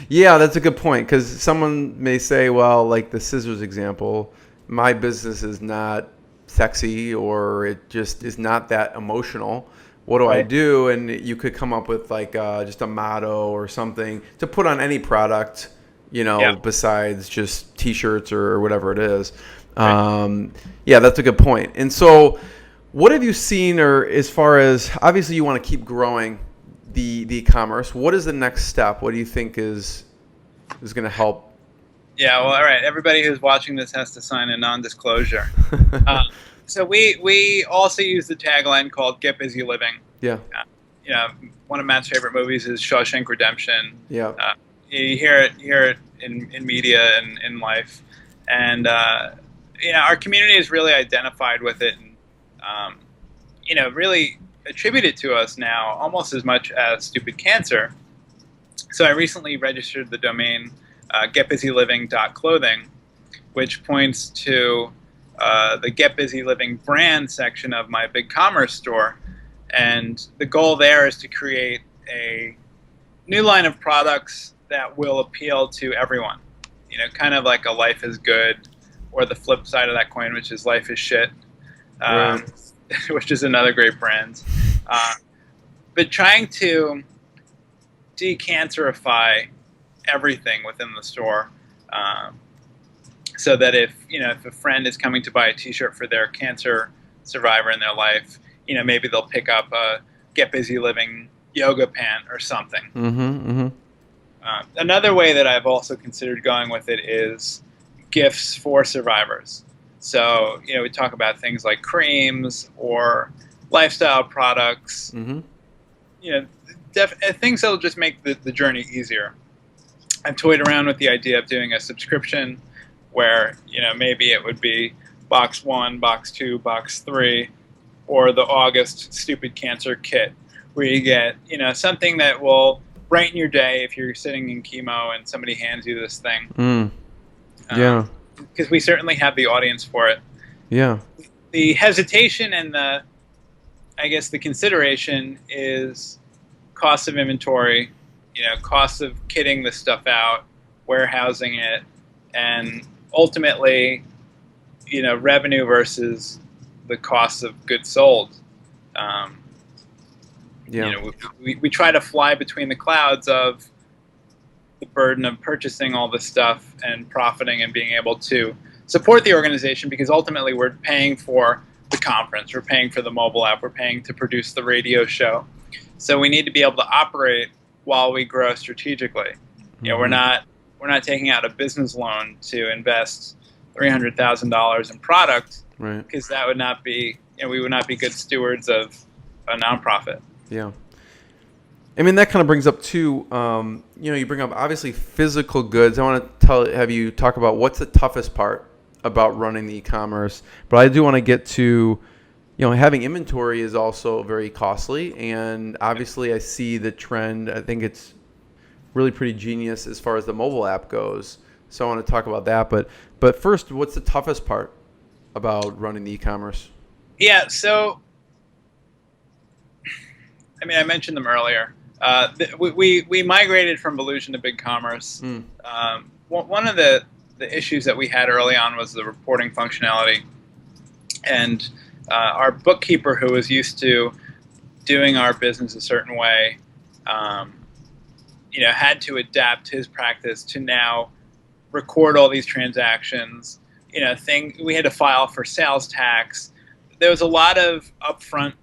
Yeah, that's a good point, because someone may say, well, like the scissors example, my business is not sexy, or it just is not that emotional. What do I do? And you could come up with like just a motto or something to put on any product, besides just T-shirts or whatever it is. Yeah, that's a good point. And so what have you seen, or as far as, obviously you want to keep growing the e-commerce, what is the next step? What do you think is going to help? Yeah, well, all right. Everybody who's watching this has to sign a non-disclosure. So we also use the tagline called "Get Busy Living." Yeah. One of Matt's favorite movies is Shawshank Redemption. Yeah. You hear it in media and in life, and our community is really identified with it, and really attributed to us now almost as much as StupidCancer. So I recently registered the domain getbusyliving.clothing, which points to the Get Busy Living brand section of my BigCommerce store. And the goal there is to create a new line of products that will appeal to everyone. Kind of like a Life is Good, or the flip side of that coin, which is Life is Shit, which is another great brand. But trying to decancerify everything within the store, so that if a friend is coming to buy a T-shirt for their cancer survivor in their life, maybe they'll pick up a Get Busy Living yoga pant or something. Another way that I've also considered going with it is gifts for survivors. So we talk about things like creams or lifestyle products. Things that'll just make the journey easier. I've toyed around with the idea of doing a subscription where, maybe it would be box 1, box 2, box 3, or the August StupidCancer kit, where you get, something that will brighten your day if you're sitting in chemo and somebody hands you this thing. Yeah. Because we certainly have the audience for it. Yeah. The hesitation and the consideration is cost of inventory, cost of kitting the stuff out, warehousing it, and ultimately, revenue versus the cost of goods sold. We try to fly between the clouds of the burden of purchasing all this stuff and profiting and being able to support the organization, because ultimately we're paying for the conference, we're paying for the mobile app, we're paying to produce the radio show. So we need to be able to operate while we grow strategically. We're not taking out a business loan to invest $300,000 in product, right? Because that would not be, we would not be good stewards of a nonprofit. Yeah. I mean, that kind of brings up too, you bring up obviously physical goods. I want to have you talk about what's the toughest part about running the e-commerce, but I do want to get to, having inventory is also very costly, and obviously I see the trend. I think it's really pretty genius as far as the mobile app goes. So I want to talk about that, but first, what's the toughest part about running the e-commerce? Yeah, so I mentioned them earlier. We migrated from Volusion to BigCommerce. One of the issues that we had early on was the reporting functionality, and our bookkeeper, who was used to doing our business a certain way, had to adapt his practice to now record all these transactions. We had to file for sales tax. There was a lot of upfront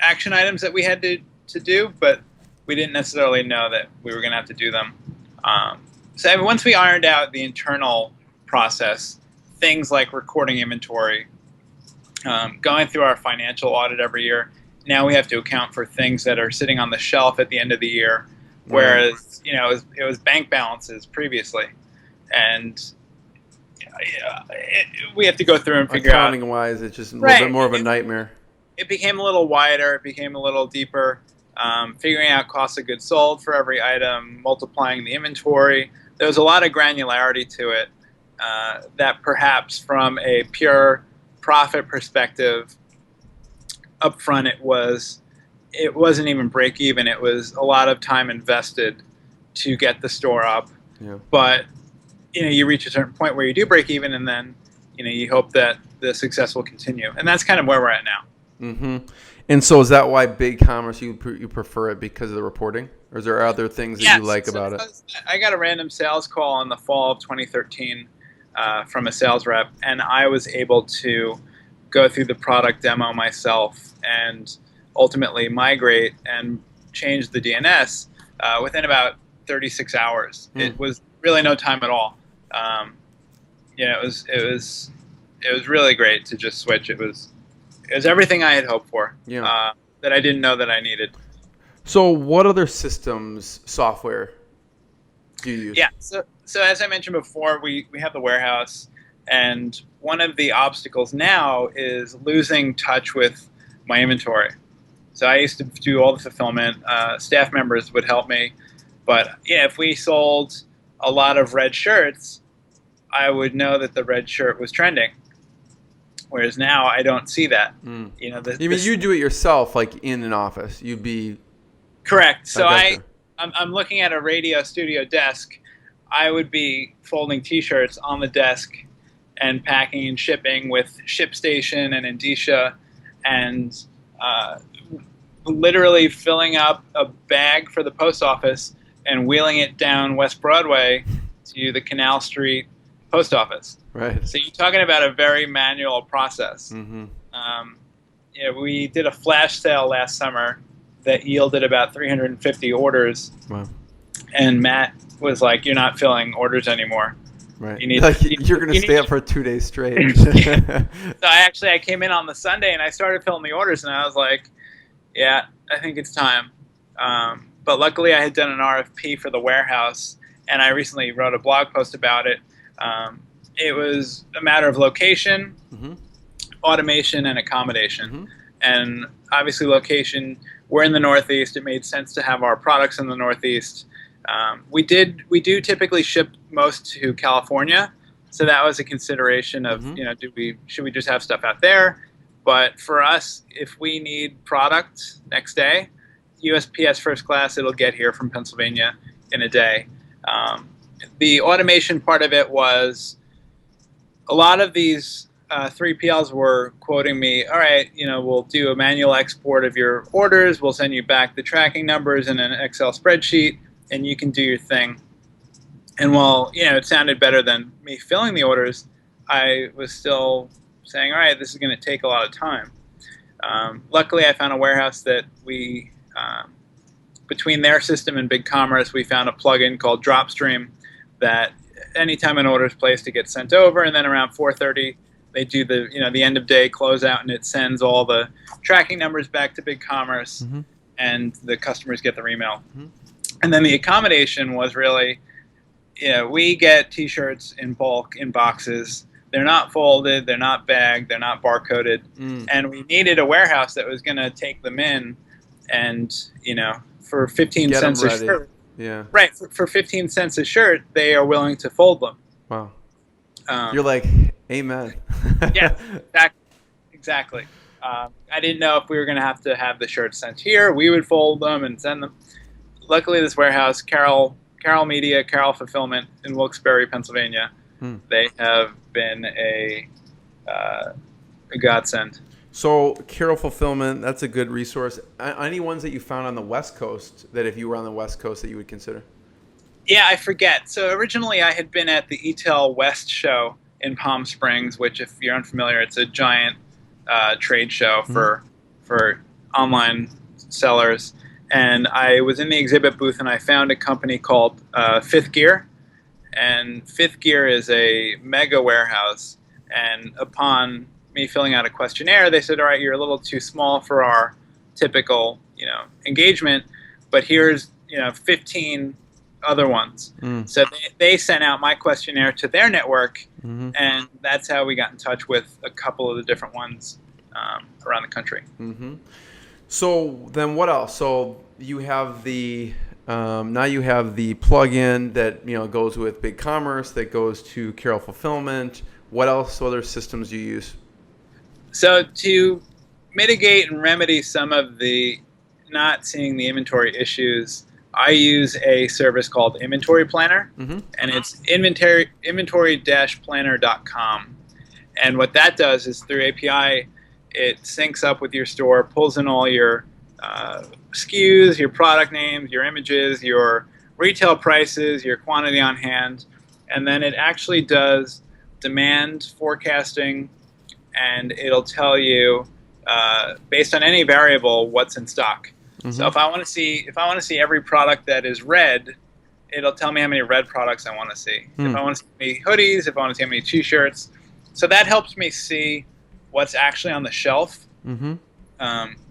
action items that we had to do, but we didn't necessarily know that we were going to have to do them. So once we ironed out the internal process, things like recording inventory, going through our financial audit every year, now we have to account for things that are sitting on the shelf at the end of the year, whereas it was bank balances previously, and we have to go through and figure out. Accounting wise, it's just a little bit more of a nightmare. It became a little wider. It became a little deeper. Figuring out cost of goods sold for every item, multiplying the inventory. There was a lot of granularity to it that perhaps from a pure profit perspective, up front it wasn't even break even. It was a lot of time invested to get the store up. Yeah. But you reach a certain point where you do break even, and then you hope that the success will continue. And that's kind of where we're at now. Mm-hmm. And so is that why BigCommerce, you prefer it because of the reporting? Or is there other things that you like about it? I got a random sales call in the fall of 2013 from a sales rep, and I was able to go through the product demo myself and ultimately migrate and change the DNS within about 36 hours. It was really no time at all. It was really great to just switch. It was everything I had hoped for. Yeah. That I didn't know that I needed. So what other systems, software do you use? Yeah. So as I mentioned before, we have the warehouse, and one of the obstacles now is losing touch with my inventory. So I used to do all the fulfillment. Staff members would help me, but if we sold a lot of red shirts, I would know that the red shirt was trending. Whereas now I don't see that. You mean you do it yourself, like in an office? You'd be correct. So I'm looking at a radio studio desk. I would be folding T-shirts on the desk and packing and shipping with ShipStation and Indicia, and literally filling up a bag for the post office and wheeling it down West Broadway to the Canal Street post office. Right. So you're talking about a very manual process. Mm-hmm. We did a flash sale last summer that yielded about 350 orders. Wow. And Matt was like, "You're not filling orders anymore. Right. You're going to stay up for 2 days straight." So I came in on the Sunday and I started filling the orders, and I was like, "Yeah, I think it's time." But luckily, I had done an RFP for the warehouse, and I recently wrote a blog post about it. It was a matter of location, automation, and accommodation. And obviously location, we're in the Northeast. It made sense to have our products in the Northeast. We do typically ship most to California, so that was a consideration of, should we just have stuff out there? But for us, if we need product next day, USPS first class, it'll get here from Pennsylvania in a day. The automation part of it was a lot of these 3PLs were quoting me, all right, we'll do a manual export of your orders. We'll send you back the tracking numbers in an Excel spreadsheet, and you can do your thing. And while, it sounded better than me filling the orders, I was still saying, all right, this is going to take a lot of time. Luckily, I found a warehouse that we, between their system and BigCommerce, we found a plugin called Dropstream that anytime an order is placed, it gets sent over, and then around 4:30, they do the end of day closeout, and it sends all the tracking numbers back to BigCommerce, and the customers get their email. And then the accommodation was really, we get T-shirts in bulk in boxes. They're not folded, they're not bagged, they're not barcoded, and we needed a warehouse that was going to take them in, and for 15 cents a shirt. Yeah. Right. For 15 cents a shirt, they are willing to fold them. Wow. You're like, amen. Yeah, exactly. I didn't know if we were going to have the shirts sent here. We would fold them and send them. Luckily, this warehouse, Carroll Media, Carroll Fulfillment in Wilkes-Barre, Pennsylvania, they have been a godsend. So Carroll Fulfillment, that's a good resource. Any ones that you found on the West Coast that if you were on the West Coast that you would consider? Yeah, I forget. So originally I had been at the eTail West show in Palm Springs, which if you're unfamiliar, it's a giant trade show for online sellers. And I was in the exhibit booth and I found a company called Fifth Gear. And Fifth Gear is a mega warehouse. And upon me filling out a questionnaire, they said, all right, you're a little too small for our typical, engagement, but here's, 15 other ones. So they sent out my questionnaire to their network, and that's how we got in touch with a couple of the different ones around the country. So then what else? So you have the now you have the plugin that goes with BigCommerce, that goes to Carroll Fulfillment. What else? Other systems you use? So to mitigate and remedy some of the not seeing the inventory issues, I use a service called Inventory Planner, and it's inventory-planner.com. And what that does is through API, it syncs up with your store, pulls in all your SKUs, your product names, your images, your retail prices, your quantity on hand, and then it actually does demand forecasting, and it'll tell you based on any variable what's in stock. So if I want to see every product that is red, it'll tell me how many red products I want to see. If I want to see how many hoodies, if I want to see how many T-shirts, so that helps me see what's actually on the shelf. The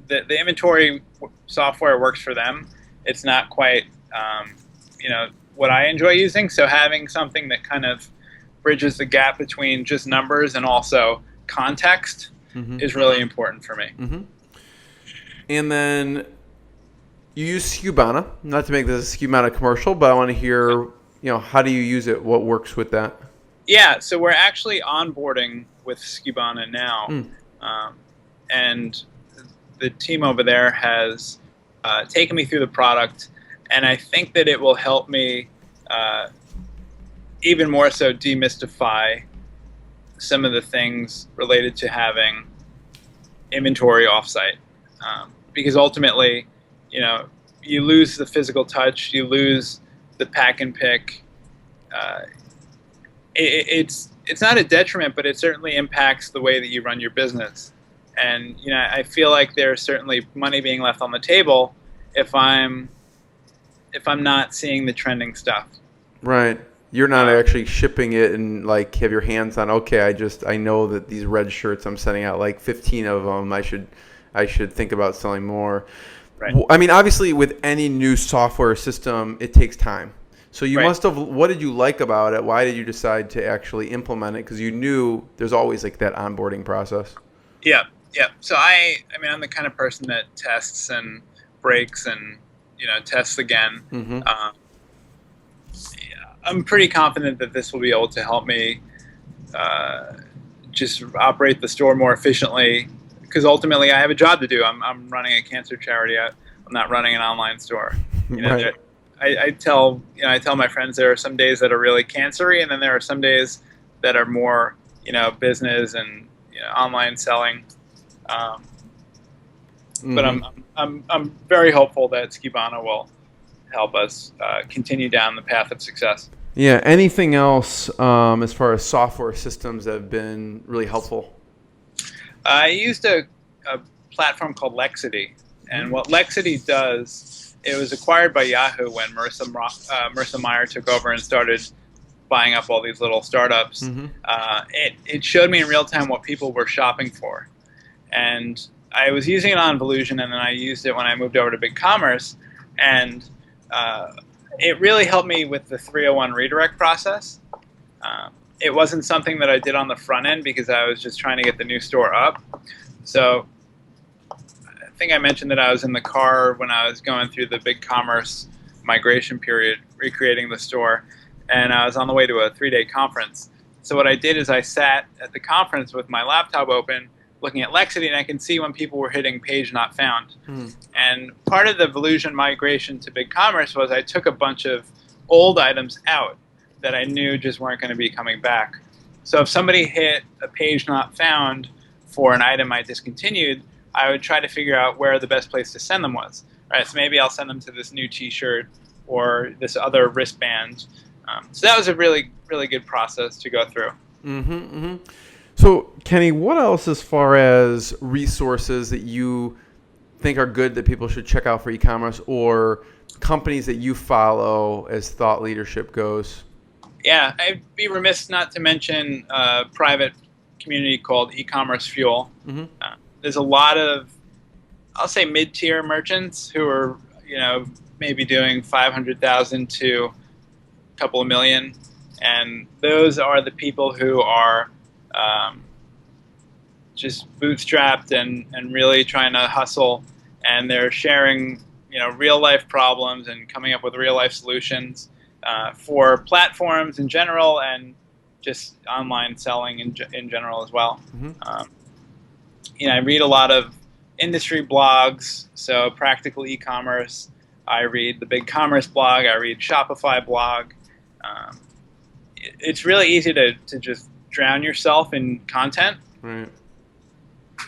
inventory software works for them. It's not quite what I enjoy using. So having something that kind of bridges the gap between just numbers and also context is really important for me. And then you use Skubana. Not to make this a Skubana commercial, but I want to hear, how do you use it? What works with that? Yeah, so we're actually onboarding with Skubana now, and the team over there has taken me through the product, and I think that it will help me even more so demystify some of the things related to having inventory offsite, because ultimately, you lose the physical touch, you lose the pack and pick. It's not a detriment, but it certainly impacts the way that you run your business. And I feel like there's certainly money being left on the table if I'm not seeing the trending stuff. Right. You're not actually shipping it and have your hands on. Okay, I know that these red shirts I'm sending out 15 of them. I should think about selling more. Right. I mean, obviously, with any new software system, it takes time. So you must have. What did you like about it? Why did you decide to actually implement it? Because you knew there's always that onboarding process. Yeah. Yeah. So I mean, I'm the kind of person that tests and breaks and tests again. Mm-hmm. Yeah, I'm pretty confident that this will be able to help me just operate the store more efficiently. Because ultimately, I have a job to do. I'm running a cancer charity. I'm not running an online store. Right. I tell my friends there are some days that are really cancery, and then there are some days that are more business and online selling. But I'm very hopeful that Skubana will help us continue down the path of success. Yeah. Anything else as far as software systems that have been really helpful? I used a platform called Lexity, and what Lexity does, it was acquired by Yahoo when Marissa Meyer took over and started buying up all these little startups. Mm-hmm. It showed me in real time what people were shopping for, and I was using it on Volusion, and then I used it when I moved over to BigCommerce, and it really helped me with the 301 redirect process. It wasn't something that I did on the front end because I was just trying to get the new store up. So I think I mentioned that I was in the car when I was going through the BigCommerce migration period, recreating the store, and I was on the way to a 3-day conference. So what I did is I sat at the conference with my laptop open, looking at Lexity, and I can see when people were hitting page not found. And part of the Volusion migration to BigCommerce was I took a bunch of old items out that I knew just weren't going to be coming back. So if somebody hit a page not found for an item I discontinued, I would try to figure out where the best place to send them was. Right? So maybe I'll send them to this new T-shirt or this other wristband. So that was a really, really good process to go through. Mm-hmm, mm-hmm. So, Kenny, what else as far as resources that you think are good that people should check out for e-commerce, or companies that you follow as thought leadership goes? Yeah, I'd be remiss not to mention a private community called ECommerce Fuel. Mm-hmm. There's a lot of, I'll say, mid-tier merchants who are, maybe doing 500,000 to a couple of million, and those are the people who are just bootstrapped and really trying to hustle, and they're sharing real life problems and coming up with real life solutions for platforms in general and just online selling in general as well. Mm-hmm. I read a lot of industry blogs, so Practical E-commerce. I read the BigCommerce blog. I read Shopify blog. It's really easy to just drown yourself in content. Right.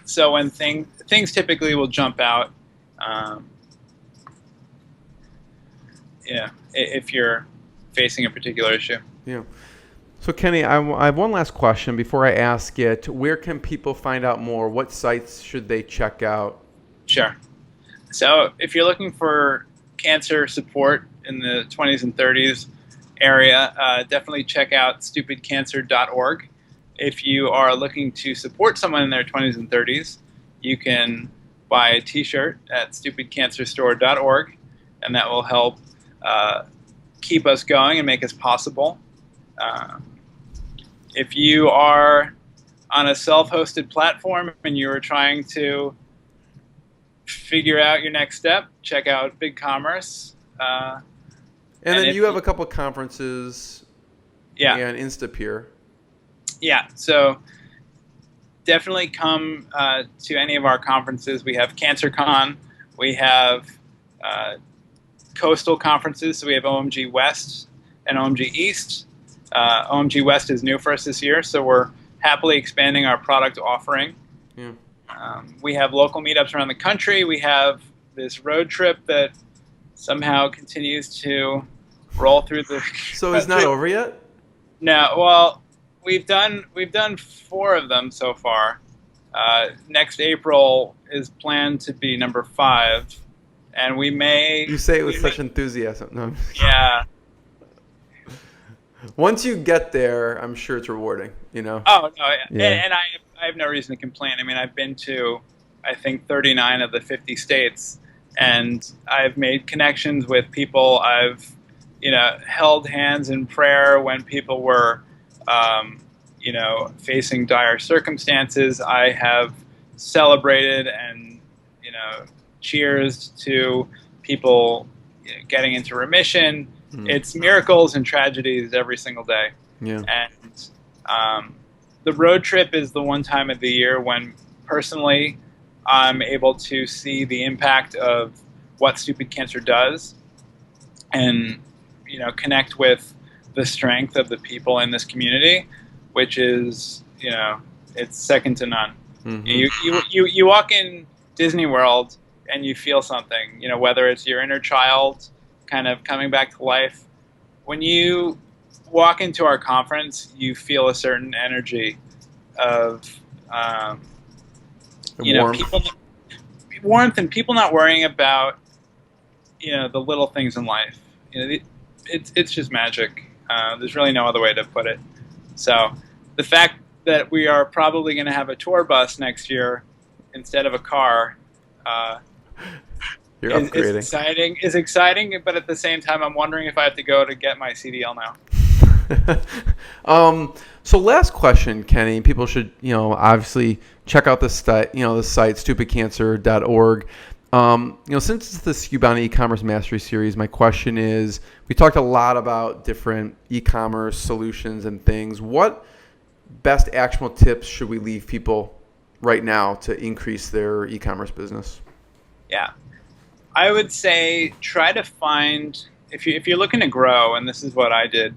So when things typically will jump out, if you're facing a particular issue. Yeah. So, Kenny, I have one last question before I ask it. Where can people find out more? What sites should they check out? Sure. So if you're looking for cancer support in the 20s and 30s area, definitely check out StupidCancer.org. If you are looking to support someone in their 20s and 30s, you can buy a t-shirt at StupidCancerStore.org, and that will help keep us going and make us possible. If you are on a self-hosted platform and you are trying to figure out your next step, check out BigCommerce. And then you have a couple of conferences and Instapeer. Yeah, so definitely come to any of our conferences. We have CancerCon. We have coastal conferences. So we have OMG West and OMG East. OMG West is new for us this year, so we're happily expanding our product offering. Yeah. We have local meetups around the country. We have this road trip that somehow continues to roll through the... So it's not over yet? No, well, we've done 4 of them so far. Next April is planned to be number 5, and we may... You say it with such enthusiasm. No. Yeah. Once you get there, I'm sure it's rewarding, Oh, no, yeah. And I have no reason to complain. I mean, I've been to, I think, 39 of the 50 states, and I've made connections with people. I've, held hands in prayer when people were, facing dire circumstances. I have celebrated and, you know, cheers to people, you know, getting into remission. It's miracles and tragedies every single day. Yeah. And the road trip is the one time of the year when personally I'm able to see the impact of what StupidCancer does and, you know, connect with the strength of the people in this community, which is, you know, it's second to none. You walk in Disney World and you feel something, you know, whether it's your inner child kind of coming back to life. When you walk into our conference, you feel a certain energy of, you know, warmth and people not worrying about, you know, the little things in life. You know, it's just magic. There's really no other way to put it. So the fact that we are probably going to have a tour bus next year instead of a car is exciting, but at the same time, I'm wondering if I have to go to get my CDL now. So last question, Kenny. People should, you know, obviously check out the site, stupidcancer.org. You know, since it's the Skubana e-commerce mastery series, my question is: we talked a lot about different e-commerce solutions and things. What best actionable tips should we leave people right now to increase their e-commerce business? Yeah. I would say try to find, if you're looking to grow, and this is what I did,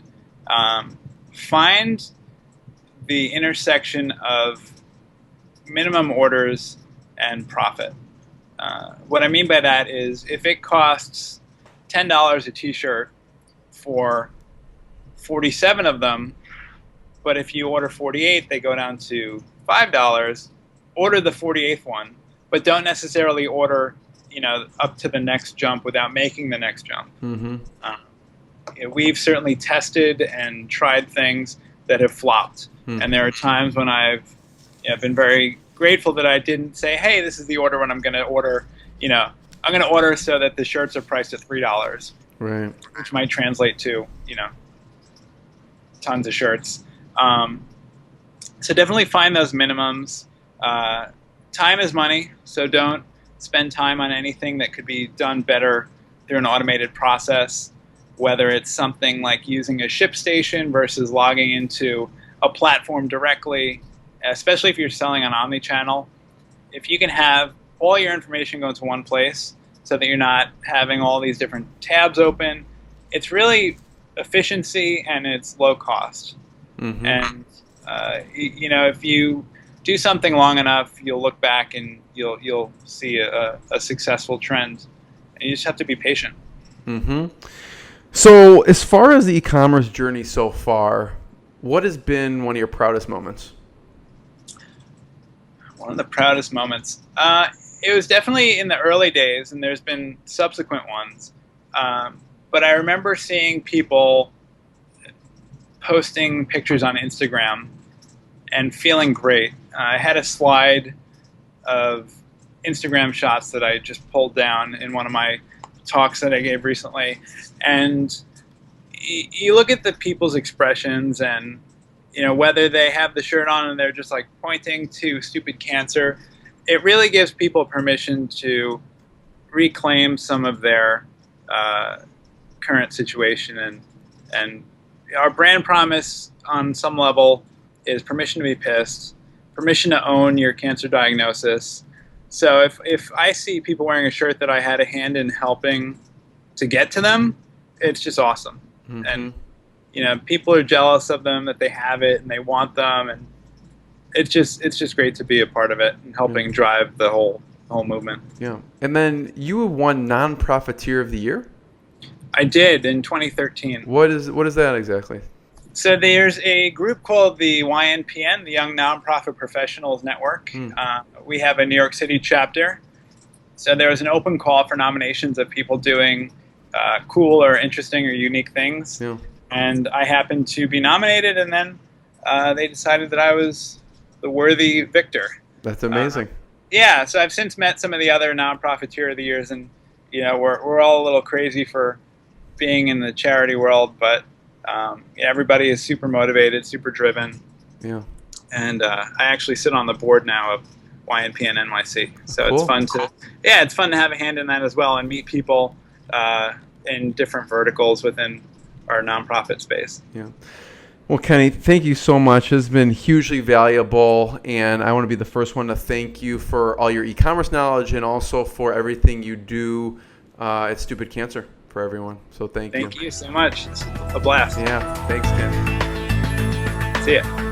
find the intersection of minimum orders and profit. What I mean by that is if it costs $10 a t-shirt for 47 of them, but if you order 48, they go down to $5, order the 48th one, but don't necessarily order, you know, up to the next jump without making the next jump. We've certainly tested and tried things that have flopped. And there are times when I've, you know, been very grateful that I didn't say, hey, this is the order when I'm going to order, you know, I'm going to order so that the shirts are priced at $3, right? Which might translate to, you know, tons of shirts. So definitely find those minimums. Time is money, so don't spend time on anything that could be done better through an automated process, whether it's something like using a ship station versus logging into a platform directly, especially if you're selling on omnichannel. If you can have all your information go into one place so that you're not having all these different tabs open, it's really efficiency and it's low cost. And, you know, if you do something long enough, you'll look back and you'll see a successful trend. And you just have to be patient. So as far as the e-commerce journey so far, what has been one of your proudest moments? One of the proudest moments? It was definitely in the early days, and there's been subsequent ones. But I remember seeing people posting pictures on Instagram and feeling great. I had a slide of Instagram shots that I just pulled down in one of my talks that I gave recently, and you look at the people's expressions, and you know, whether they have the shirt on and they're just like pointing to StupidCancer, it really gives people permission to reclaim some of their current situation. And our brand promise on some level is permission to be pissed, permission to own your cancer diagnosis. So if I see people wearing a shirt that I had a hand in helping to get to them, it's just awesome. And you know, people are jealous of them that they have it and they want them, and it's just great to be a part of it and helping drive the whole movement. Yeah. And then you won Nonprofiteer of the Year? I did in 2013. What is that exactly? So there's a group called the YNPN, the Young Nonprofit Professionals Network. We have a New York City chapter. So there was an open call for nominations of people doing cool or interesting or unique things. Yeah. And I happened to be nominated, and then they decided that I was the worthy victor. That's amazing. Yeah, so I've since met some of the other Nonprofiteer of the Years, and you know, we're all a little crazy for being in the charity world, but everybody is super motivated, super driven. Yeah. And I actually sit on the board now YNP and NYC. So Cool. it's fun to have a hand in that as well and meet people in different verticals within our nonprofit space. Yeah. Well, Kenny, thank you so much. It's been hugely valuable, and I want to be the first one to thank you for all your e-commerce knowledge and also for everything you do at StupidCancer for everyone. So thank you. Thank you so much. It's a blast. Yeah. Thanks, Kenny. See ya.